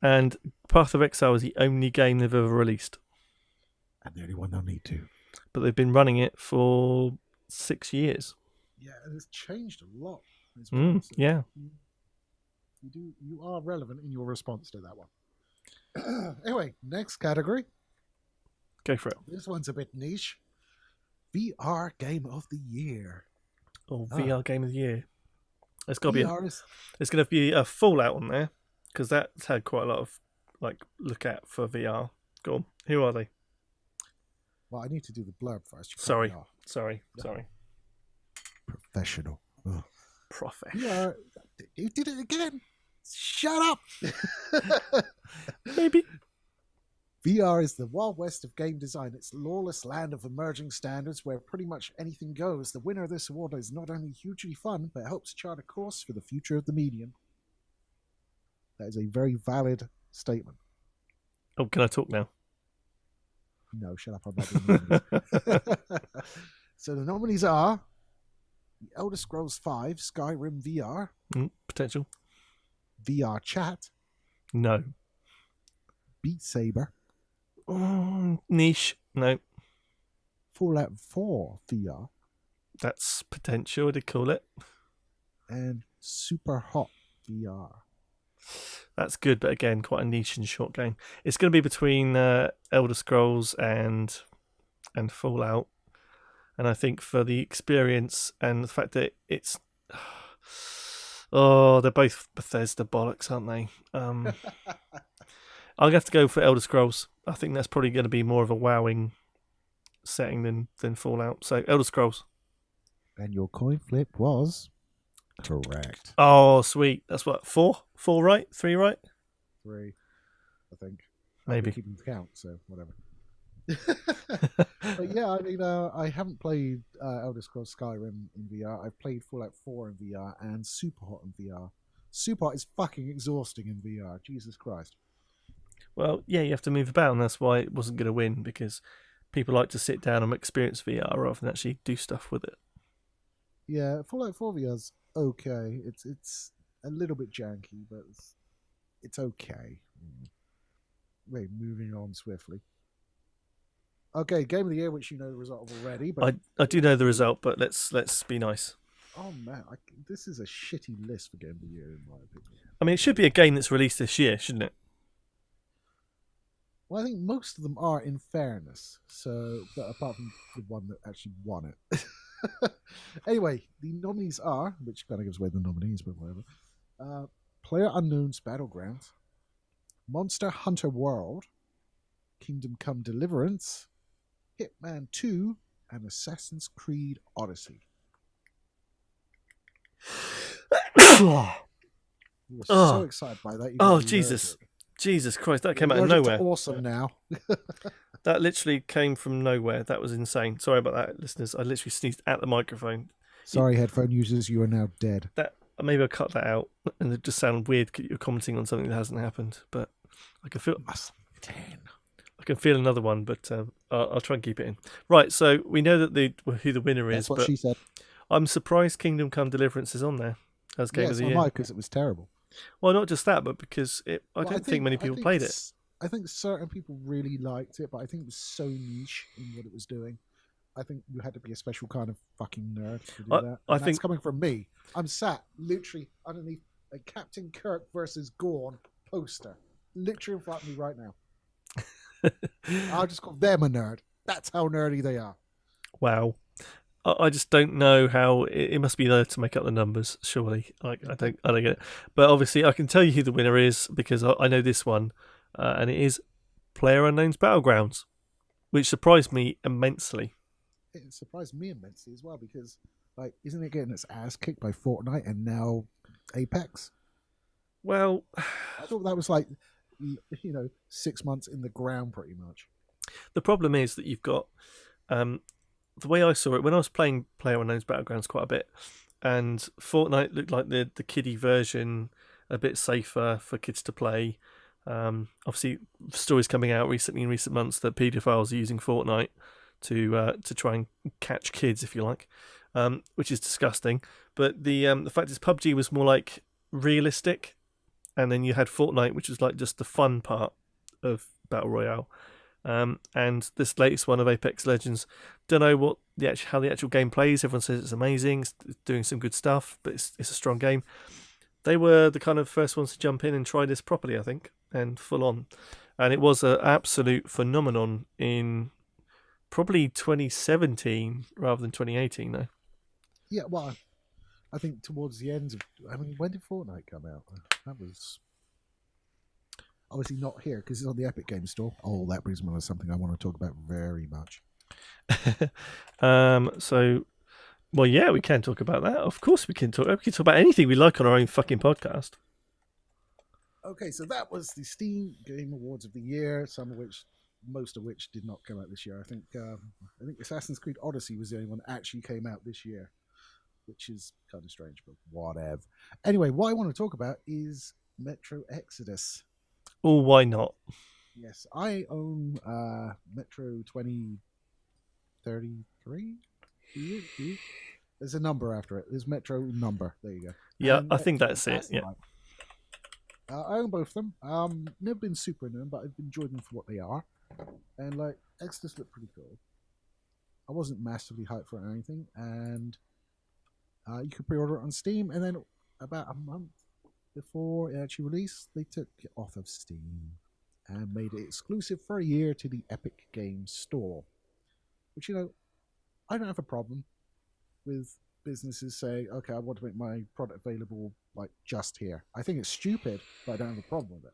And Path of Exile is the only game they've ever released. And the only one they'll need to. But they've been running it for 6 years. Yeah, and it's changed a lot as well. So Yeah. You are relevant in your response to that one. Anyway, next category. Go for it. This one's a bit niche. VR Game of the Year. Oh, VR Game of the Year. There's got to be there's going to be a Fallout on there because that's had quite a lot of look at for VR. Go on. Who are they? Well, I need to do the blurb first. Sorry. Professional. Oh. Professional. You did it again. Shut up. Maybe. VR is the Wild West of game design. It's a lawless land of emerging standards where pretty much anything goes. The winner of this award is not only hugely fun, but helps chart a course for the future of the medium. That is a very valid statement. Oh, can I talk now? No, shut up. I'm not doing nominees. So the nominees are The Elder Scrolls V Skyrim VR. Potential. VR Chat. No. Beat Saber. Niche. No. Fallout 4 VR. That's potential, I'd call it. And Super Hot VR. That's good, but again, quite a niche and short game. It's going to be between Elder Scrolls and Fallout. And I think for the experience and the fact that it's... Oh, they're both Bethesda bollocks, aren't they? I'm going to have to go for Elder Scrolls. I think that's probably going to be more of a wowing setting than Fallout. So, Elder Scrolls. And your coin flip was correct. Oh, sweet. That's what, 4? 4 right? 3 right? 3, I think. Maybe. I'm keeping count, so whatever. But yeah, I mean, I haven't played Elder Scrolls Skyrim in VR. I've played Fallout 4 in VR and Superhot in VR. Superhot is fucking exhausting in VR. Jesus Christ. Well, yeah, you have to move about, and that's why it wasn't going to win, because people like to sit down and experience VR rather than actually do stuff with it. Yeah, Fallout 4 VR's okay. It's a little bit janky, but it's okay. Wait, moving on swiftly. Okay, Game of the Year, which you know the result of already. But I do know the result, but let's be nice. oh man, this is a shitty list for Game of the Year in my opinion. I mean, it should be a game that's released this year, shouldn't it? Well, I think most of them are, in fairness. So, but apart from the one that actually won it. Anyway, the nominees are, which kind of gives away the nominees, but whatever. PlayerUnknown's Battlegrounds, Monster Hunter World, Kingdom Come Deliverance, Hitman 2, and Assassin's Creed Odyssey. You were so excited by that. Oh, Jesus. Jesus Christ, that came out of nowhere. Awesome now. That literally came from nowhere. That was insane. Sorry about that, listeners. I literally sneezed at the microphone. Sorry, headphone users, you are now dead. Maybe I'll cut that out, and it just sounded weird. You're commenting on something that hasn't happened, but I can feel. I can feel another one, but I'll try and keep it in. Right, so we know that who the winner is. That's what but she said. I'm surprised Kingdom Come Deliverance is on there as Game of the Year. Because it was terrible. Well, not just that, but because I don't think many people played it. I think certain people really liked it, but I think it was so niche in what it was doing. I think you had to be a special kind of fucking nerd to do that. I think that's coming from me. I'm sat literally underneath a Captain Kirk versus Gorn poster, literally in front of me right now. I'll just call them a nerd. That's how nerdy they are. Wow. I just don't know how it must be there to make up the numbers. Surely, I don't get it. But obviously, I can tell you who the winner is because I know this one, and it is PlayerUnknown's Battlegrounds, which surprised me immensely. It surprised me immensely as well because, isn't it getting its ass kicked by Fortnite and now Apex? Well, I thought that was 6 months in the ground, pretty much. The problem is that you've got. The way I saw it, when I was playing PlayerUnknown's Battlegrounds quite a bit, and Fortnite looked like the kiddie version, a bit safer for kids to play. Obviously, stories coming out recently in recent months that paedophiles are using Fortnite to try and catch kids, if you like, which is disgusting. But the fact is, PUBG was more like realistic, and then you had Fortnite, which was like just the fun part of Battle Royale. And this latest one of Apex Legends, don't know how the actual game plays. Everyone says it's amazing, it's doing some good stuff, but it's a strong game. They were the kind of first ones to jump in and try this properly, I think, and full on. And it was an absolute phenomenon in probably 2017 rather than 2018, though. Yeah, well, I think towards the end of... when did Fortnite come out? That was... obviously not here because it's on the Epic Games Store. Oh, that brings me on to something I want to talk about very much. Well, yeah, we can talk about that. Of course, we can talk. We can talk about anything we like on our own fucking podcast. Okay, so that was the Steam Game Awards of the year. Most of which did not come out this year. I think Assassin's Creed Odyssey was the only one that actually came out this year, which is kind of strange, but whatever. Anyway, what I want to talk about is Metro Exodus. Oh, why not? Yes, I own Metro 2033. There's a number after it. There's Metro number. There you go. Yeah, I think that's it. Yeah. I own both of them. Never been super into them, but I've enjoyed them for what they are. And Exodus looked pretty cool. I wasn't massively hyped for it or anything, and you could pre-order it on Steam. And then about a month before it actually released, they took it off of Steam and made it exclusive for a year to the Epic Games Store. Which, I don't have a problem with businesses saying, okay, I want to make my product available just here. I think it's stupid, but I don't have a problem with it.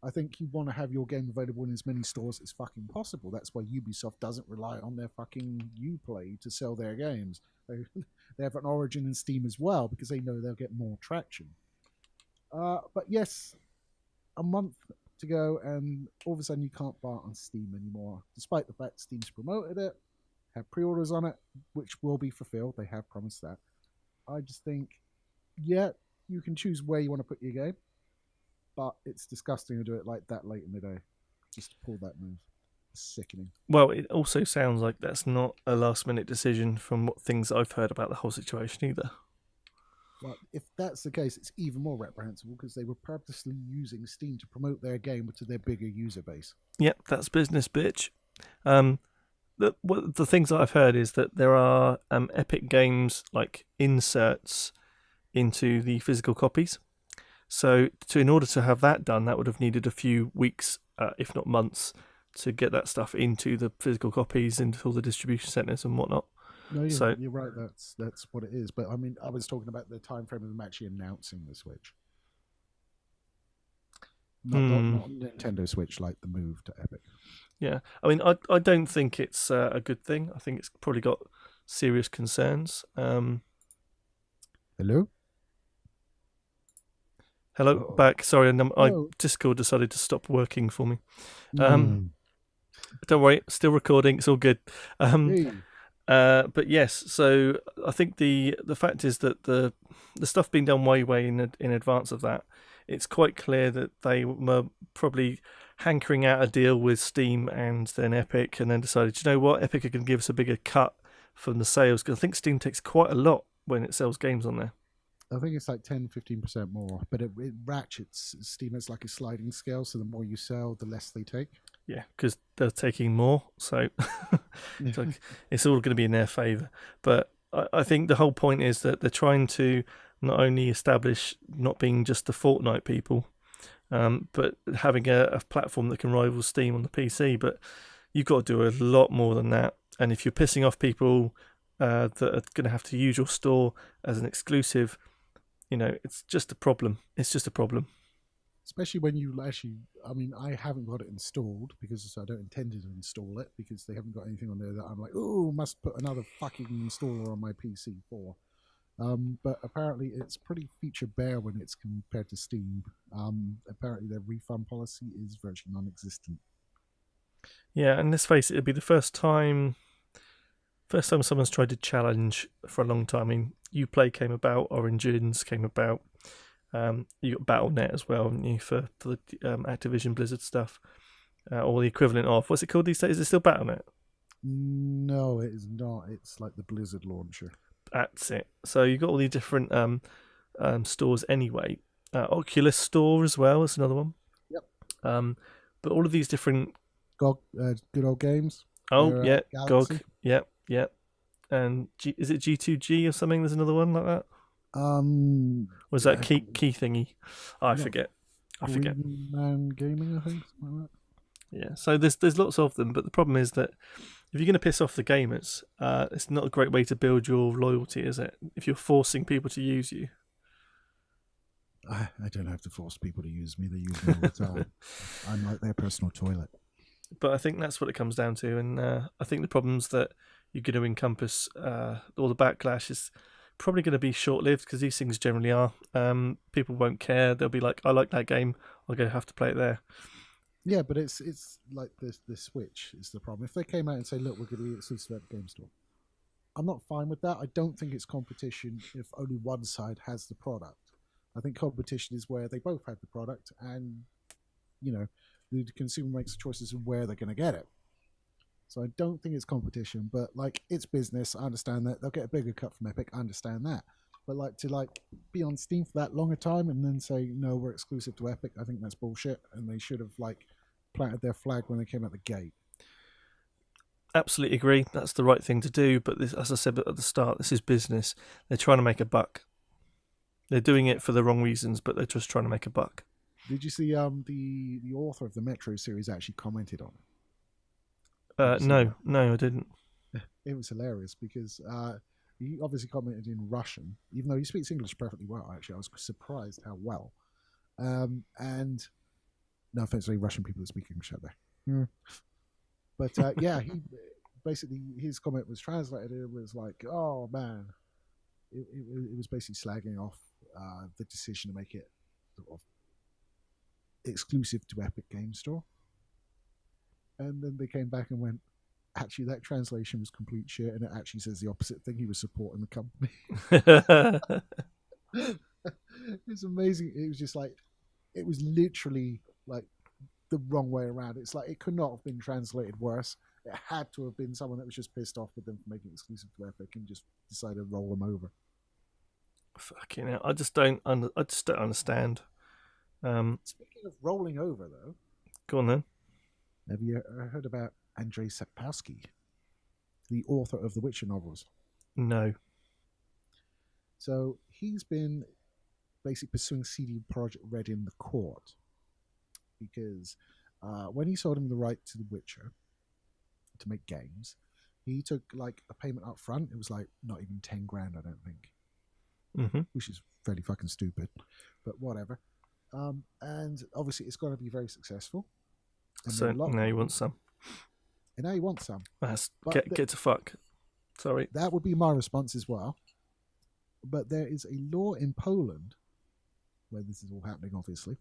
I think you want to have your game available in as many stores as fucking possible. That's why Ubisoft doesn't rely on their fucking Uplay to sell their games. They have an Origin in Steam as well because they know they'll get more traction. But yes, a month to go, and all of a sudden you can't buy it on Steam anymore, despite the fact Steam's promoted it, have pre-orders on it, which will be fulfilled. They have promised that. I just think, yeah, you can choose where you want to put your game, but it's disgusting to do it like that late in the day. Just to pull that move. It's sickening. Well, it also sounds like that's not a last-minute decision from what things I've heard about the whole situation either. Well, if that's the case, it's even more reprehensible because they were purposely using Steam to promote their game to their bigger user base. Yep, that's business, bitch. the things that I've heard is that there are Epic Games like inserts into the physical copies. So in order to have that done, that would have needed a few weeks, if not months, to get that stuff into the physical copies, into all the distribution centres and whatnot. No, So you're right. That's what it is. But I mean, I was talking about the time frame of them actually announcing the Switch. Not Nintendo Switch, like the move to Epic. Yeah, I mean, I don't think it's a good thing. I think it's probably got serious concerns. Hello? Hello, Uh-oh. back. Sorry, Hello. Discord decided to stop working for me. Mm. Don't worry, still recording. It's all good. Hey. But yes, so I think the fact is that the stuff being done way in advance of that, it's quite clear that they were probably hankering out a deal with Steam and then Epic, and then decided, you know what, Epic are going to give us a bigger cut from the sales, because I think Steam takes quite a lot when it sells games on there. I think it's like 10-15% more, but it ratchets. Steam is like a sliding scale, so the more you sell, the less they take. Yeah, because they're taking more, so it's all going to be in their favour. But I think the whole point is that they're trying to not only establish not being just the Fortnite people, but having a platform that can rival Steam on the PC. But you've got to do a lot more than that. And if you're pissing off people that are going to have to use your store as an exclusive, it's just a problem. It's just a problem. Especially when you actually, I mean, I haven't got it installed because I don't intend to install it because they haven't got anything on there that I'm like, oh, must put another fucking installer on my PC for. But apparently it's pretty feature bare when it's compared to Steam. Apparently their refund policy is virtually non-existent. Yeah, and let's face it, it'd be the first time someone's tried to challenge for a long time. I mean, Uplay came about, Origins came about. You got Battle.net as well, haven't you, for the Activision Blizzard stuff, or the equivalent of, what's it called these days? Is it still Battle.net? No, it is not. It's like the Blizzard launcher. That's it. So you've got all these different stores anyway. Oculus Store as well is another one. Yep. But all of these different good old games. Oh yeah, Galaxy. GOG. Yep. And is it G2G or something? There's another one like that. Was that key thingy? I forget. Green Man Gaming, I think, something like that. Yeah. So there's lots of them, but the problem is that if you're going to piss off the gamers, it's not a great way to build your loyalty, is it? If you're forcing people to use you. I don't have to force people to use me. They use me all the time. I'm like their personal toilet. But I think that's what it comes down to, and I think the problems that you're going to encompass, or the backlash, is probably going to be short-lived, because these things generally are. People won't care. They'll be like, I like that game, I'll go have to play it there. Yeah, but it's like the Switch is the problem. If they came out and say, look, we're going to be exclusive at the game store, I'm not fine with that. I don't think it's competition if only one side has the product. I think competition is where they both have the product, and the consumer makes choices of where they're going to get it. So I don't think it's competition, but like, it's business. I understand that they'll get a bigger cut from Epic. I understand that, but to be on Steam for that long a time and then say no, we're exclusive to Epic, I think that's bullshit. And they should have planted their flag when they came out the gate. Absolutely agree. That's the right thing to do. But this, as I said at the start, this is business. They're trying to make a buck. They're doing it for the wrong reasons, but they're just trying to make a buck. Did you see the author of the Metro series actually commented on it? No, I didn't. It was hilarious because he obviously commented in Russian, even though he speaks English perfectly well. Actually, I was surprised how well. And no offense to any Russian people that speak English out there, but yeah, he basically, his comment was translated. It was like, oh man, it was basically slagging off the decision to make it sort of exclusive to Epic Game Store. And then they came back and went, actually, that translation was complete shit, and it actually says the opposite thing. He was supporting the company. It's amazing. It was just like, it was literally like the wrong way around. It's like, it could not have been translated worse. It had to have been someone that was just pissed off with them for making it exclusive to Epic and just decided to roll them over. Fucking hell. I just don't understand. Speaking of rolling over, though. Go on then. Have you heard about Andrei Sapkowski? the author of the Witcher novels. No. So he's been basically pursuing CD Projekt Red in the court because when he sold him the right to The Witcher to make games, he took like a payment up front. It was like not even 10 grand, I don't think, which is fairly fucking stupid, but whatever. And obviously, it's going to be very successful. And So now you want some. And now you want some. That's get to fuck. Sorry. That would be my response as well. But there is a law in Poland, where this is all happening, obviously,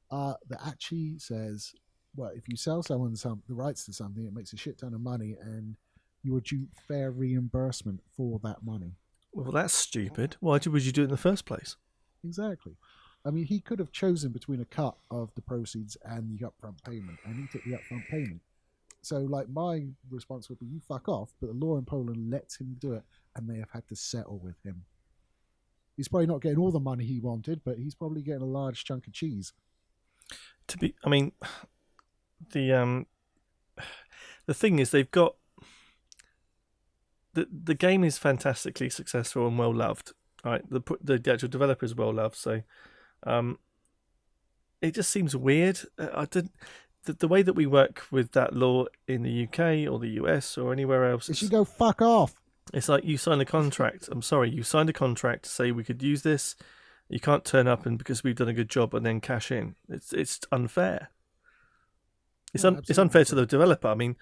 that actually says, well, if you sell someone the rights to something, it makes a shit ton of money, and you are due fair reimbursement for that money. Well, that's stupid. Why would you do it in the first place? Exactly. I mean, he could have chosen between a cut of the proceeds and the upfront payment, and he took the upfront payment. So, like, my response would be, you fuck off, but the law in Poland lets him do it, and they have had to settle with him. He's probably not getting all the money he wanted, but he's probably getting a large chunk of cheese. I mean, the thing is, they've got the game is fantastically successful and well loved. Right, the actual developer is well loved, so it just seems weird. The way that we work with that law in the UK or the US or anywhere else. It should go fuck off. It's like you signed a contract. I'm sorry, you signed a contract to say we could use this. You can't turn up and because we've done a good job and then cash in. It's unfair. It's unfair to the developer. I mean,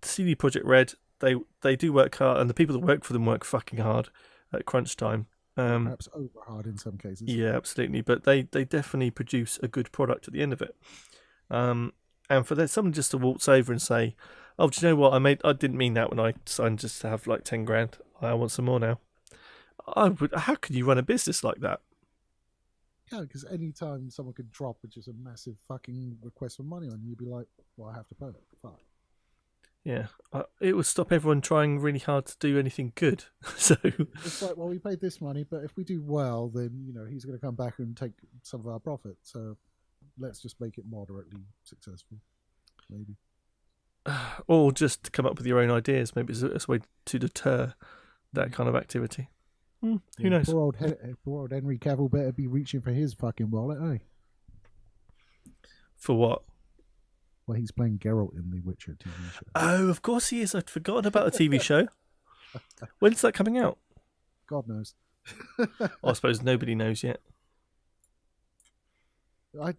CD Projekt Red, they do work hard, and the people that work for them work fucking hard at crunch time. Perhaps over hard in some cases. Yeah, absolutely. But they definitely produce a good product at the end of it. And for someone just to waltz over and say, "Oh, do you know what? I didn't mean that when I signed just to have like 10 grand. I want some more now." How could you run a business like that? Yeah, because any time someone could drop with just a massive fucking request for money on you, you'd be like, "Well, I have to pay it." Fuck. Yeah, it would stop everyone trying really hard to do anything good. So it's like, well, we paid this money, but if we do well, then he's going to come back and take some of our profit. So let's just make it moderately successful, maybe. Or just come up with your own ideas. Maybe it's a way to deter that kind of activity. Who knows? Poor old Henry Cavill better be reaching for his fucking wallet, eh? For what? Well, he's playing Geralt in the Witcher TV show. Oh, of course he is. I'd forgotten about the TV show. When's that coming out? God knows. I suppose nobody knows yet. I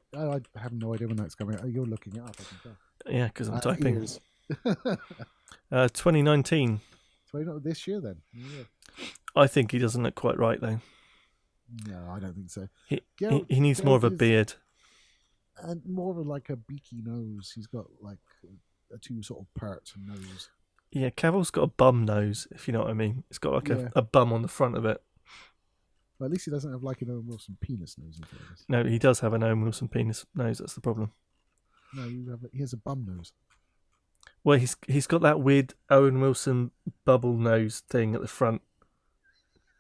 have no idea when that's coming out. You're looking it up, I can tell. Yeah, because I'm typing. 2019. This year, then. Yeah. I think he doesn't look quite right, though. No, I don't think so. He needs more of a beard. And more of like a beaky nose. He's got like a two sort of parts nose. Yeah, Cavill's got a bum nose, if you know what I mean. It's got like a bum on the front of it. Well, at least he doesn't have like an Owen Wilson penis nose. No, he does have an Owen Wilson penis nose. That's the problem. No, he has a bum nose. Well, he's got that weird Owen Wilson bubble nose thing at the front.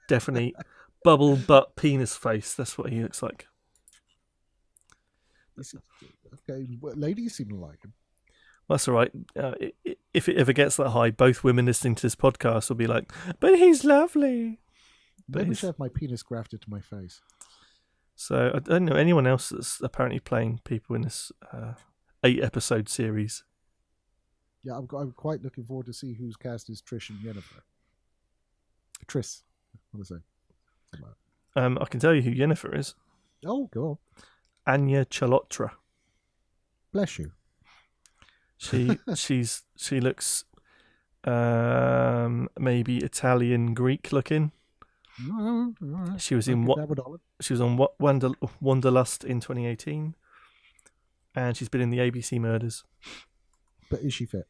Definitely bubble butt penis face. That's what he looks like. Okay, well, ladies seem to like him. Well, that's all right. If it ever gets that high, both women listening to this podcast will be like, "But he's lovely." But I should have my penis grafted to my face. So I don't know anyone else that's apparently playing people in this 8-episode series. Yeah, I'm quite looking forward to see who's cast as Trish and Yennefer. Triss, what do I say? I can tell you who Yennefer is. Oh, go on. Anya Chalotra. Bless you. She looks maybe Italian Greek looking. She was in Wanderlust in 2018, and she's been in the ABC Murders. But is she fit?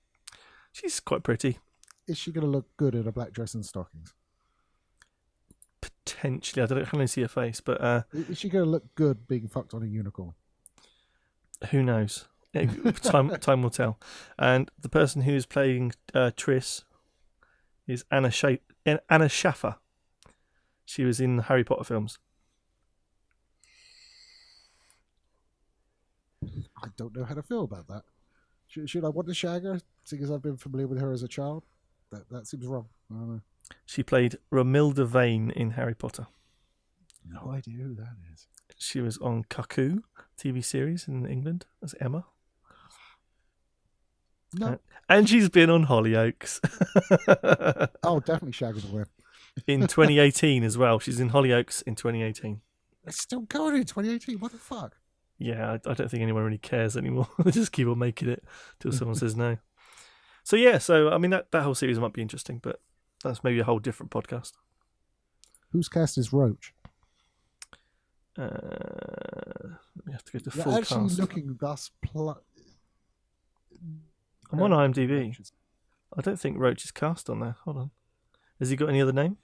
She's quite pretty. Is she going to look good in a black dress and stockings? Potentially, I can only see her face, but is she going to look good being fucked on a unicorn? Who knows? Time will tell. And the person who is playing Triss is Anna Schaffer. She was in the Harry Potter films. I don't know how to feel about that. Should I want to shag her, seeing as I've been familiar with her as a child? That seems wrong. I don't know. She played Romilda Vane in Harry Potter. No idea who that is. She was on Cuckoo TV series in England as Emma. No. And she's been on Hollyoaks. Oh, definitely Shaggable. In 2018 as well. She's in Hollyoaks in 2018. It's still going in 2018. What the fuck? Yeah, I don't think anyone really cares anymore. They just keep on making it till someone says no. So yeah, I mean that whole series might be interesting, but that's maybe a whole different podcast. Whose cast is Roach? We have to go to You're full actually cast. looking thus. I'm on IMDb. I don't think Roach is cast on there. Hold on. Has he got any other name?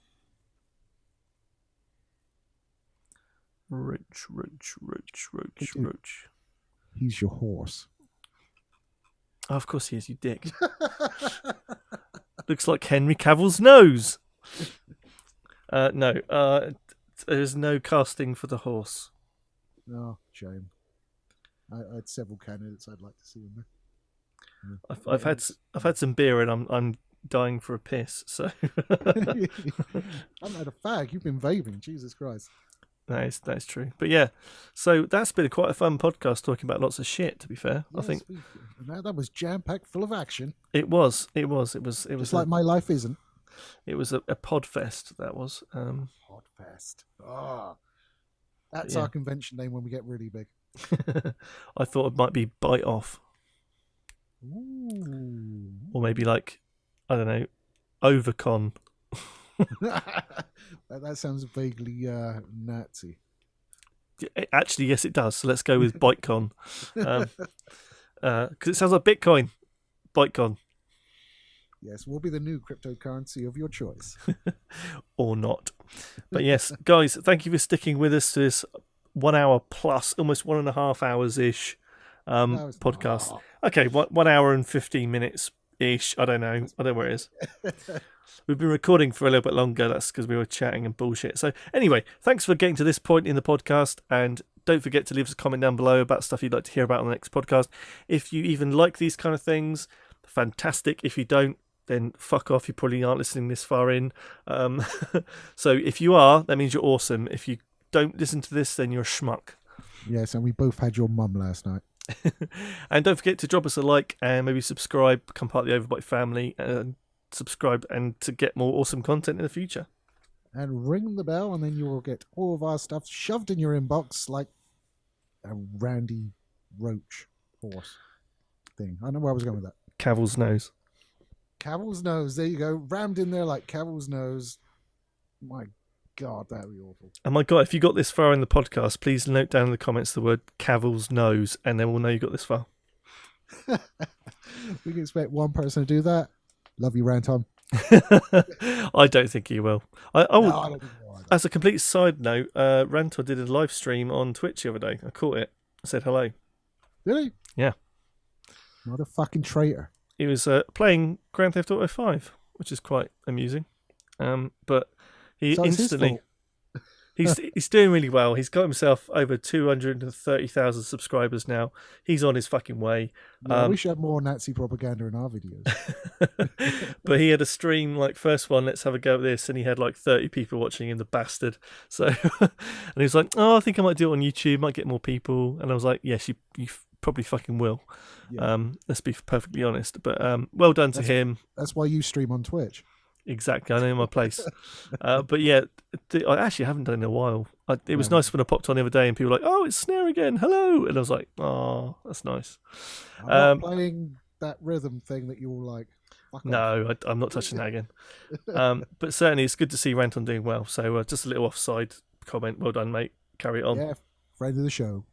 Roach. He's your horse. Oh, of course he is, you dick. Looks like Henry Cavill's nose. No. There's no casting for the horse. Oh, shame. I had several candidates I'd like to see in there. I've had some beer and I'm dying for a piss. So I'm not a fag. You've been vaping. Jesus Christ. That's true. But yeah, so that's been quite a fun podcast talking about lots of shit. To be fair, Yes, I think that was jam packed, full of action. it was. Just like my life isn't. It was a pod fest. That was. Podfest. Oh, that's Yeah. our convention name when we get really big. I thought it might be Bite Off, Ooh. or maybe like I don't know, Overcon. That sounds vaguely Nazi. Actually, yes, it does. So let's go with ByteCon, because it sounds like Bitcoin. ByteCon Yes, will be the new cryptocurrency of your choice. or not. But yes, guys, thank you for sticking with us to this 1 hour plus, almost 1.5 hours ish podcast. not. Okay, 1 hour and 15 minutes ish. I don't know. I don't know where it is. We've been recording for a little bit longer. That's because we were chatting and bullshit. So anyway, thanks for getting to this point in the podcast, and don't forget to leave us a comment down below about stuff you'd like to hear about on the next podcast. If you even like these kind of things, fantastic. If you don't, then fuck off. You probably aren't listening this far in. So if you are, that means you're awesome. If you don't listen to this, then you're a schmuck. Yes, and we both had your mum last night. And don't forget to drop us a like and maybe subscribe, become part of the Overbyte family, and subscribe and to get more awesome content in the future. And ring the bell, and then you will get all of our stuff shoved in your inbox like a Randy Roach horse thing. I don't know where I was going with that. Cavill's nose. Cavill's nose. There you go. Rammed in there like Cavill's nose. My God, that would be awful. Oh my God, if you got this far in the podcast, please note down in the comments the word Cavill's nose, and then we'll know you got this far. We can expect one person to do that. Love you, Rantom. I don't think he will. No, I don't think so either. As a complete side note, Rantor did a live stream on Twitch the other day. I caught it. I said hello. Did he? Yeah. Motherfucking traitor. He was playing Grand Theft Auto 5, which is quite amusing. But he So it's his instantly... fault. He's doing really well. He's got himself over 230,000 subscribers now. He's on his fucking way. Yeah, we should have more Nazi propaganda in our videos. But he had a stream like first one, let's have a go at this, and he had like 30 people watching him, the bastard. So and he was like, oh, I think I might do it on YouTube, might get more people. And I was like, yes, you probably fucking will. Yeah. Let's be perfectly honest. But well done to him. That's why you stream on Twitch. Exactly, I know my place. But yeah, I actually haven't done it in a while. It was nice when I popped on the other day and people were like, oh, it's Snare again, hello. And I was like, oh, that's nice. I'm not playing that rhythm thing that you all like. Fuck off. No, I'm not touching that again. But certainly it's good to see Ranton doing well. So just a little offside comment. Well done, mate. Carry it on. Yeah, friend of the show.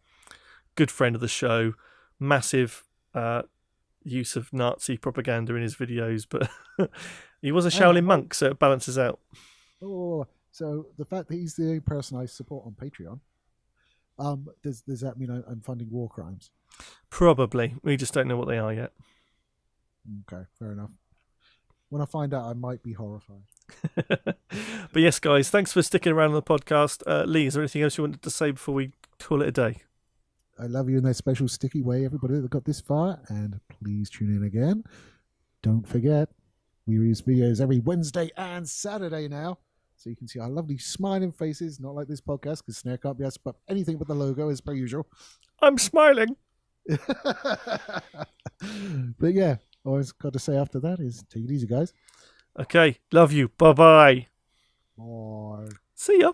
Good friend of the show. Massive use of Nazi propaganda in his videos, but he was a Shaolin monk, so it balances out. Oh, so the fact that he's the only person I support on Patreon, does that mean I'm funding war crimes? Probably. We just don't know what they are yet. Okay, fair enough. When I find out, I might be horrified. But yes, guys, thanks for sticking around on the podcast. Lee, is there anything else you wanted to say before we call it a day? I love you in that special sticky way, everybody that got this far, and please tune in again. Don't forget, We release videos every Wednesday and Saturday now. So you can see our lovely smiling faces, not like this podcast, because Snare can't be asked about anything but the logo, as per usual. I'm smiling. But yeah, all I've got to say after that is take it easy, guys. Okay, love you. Bye-bye. Bye. See ya.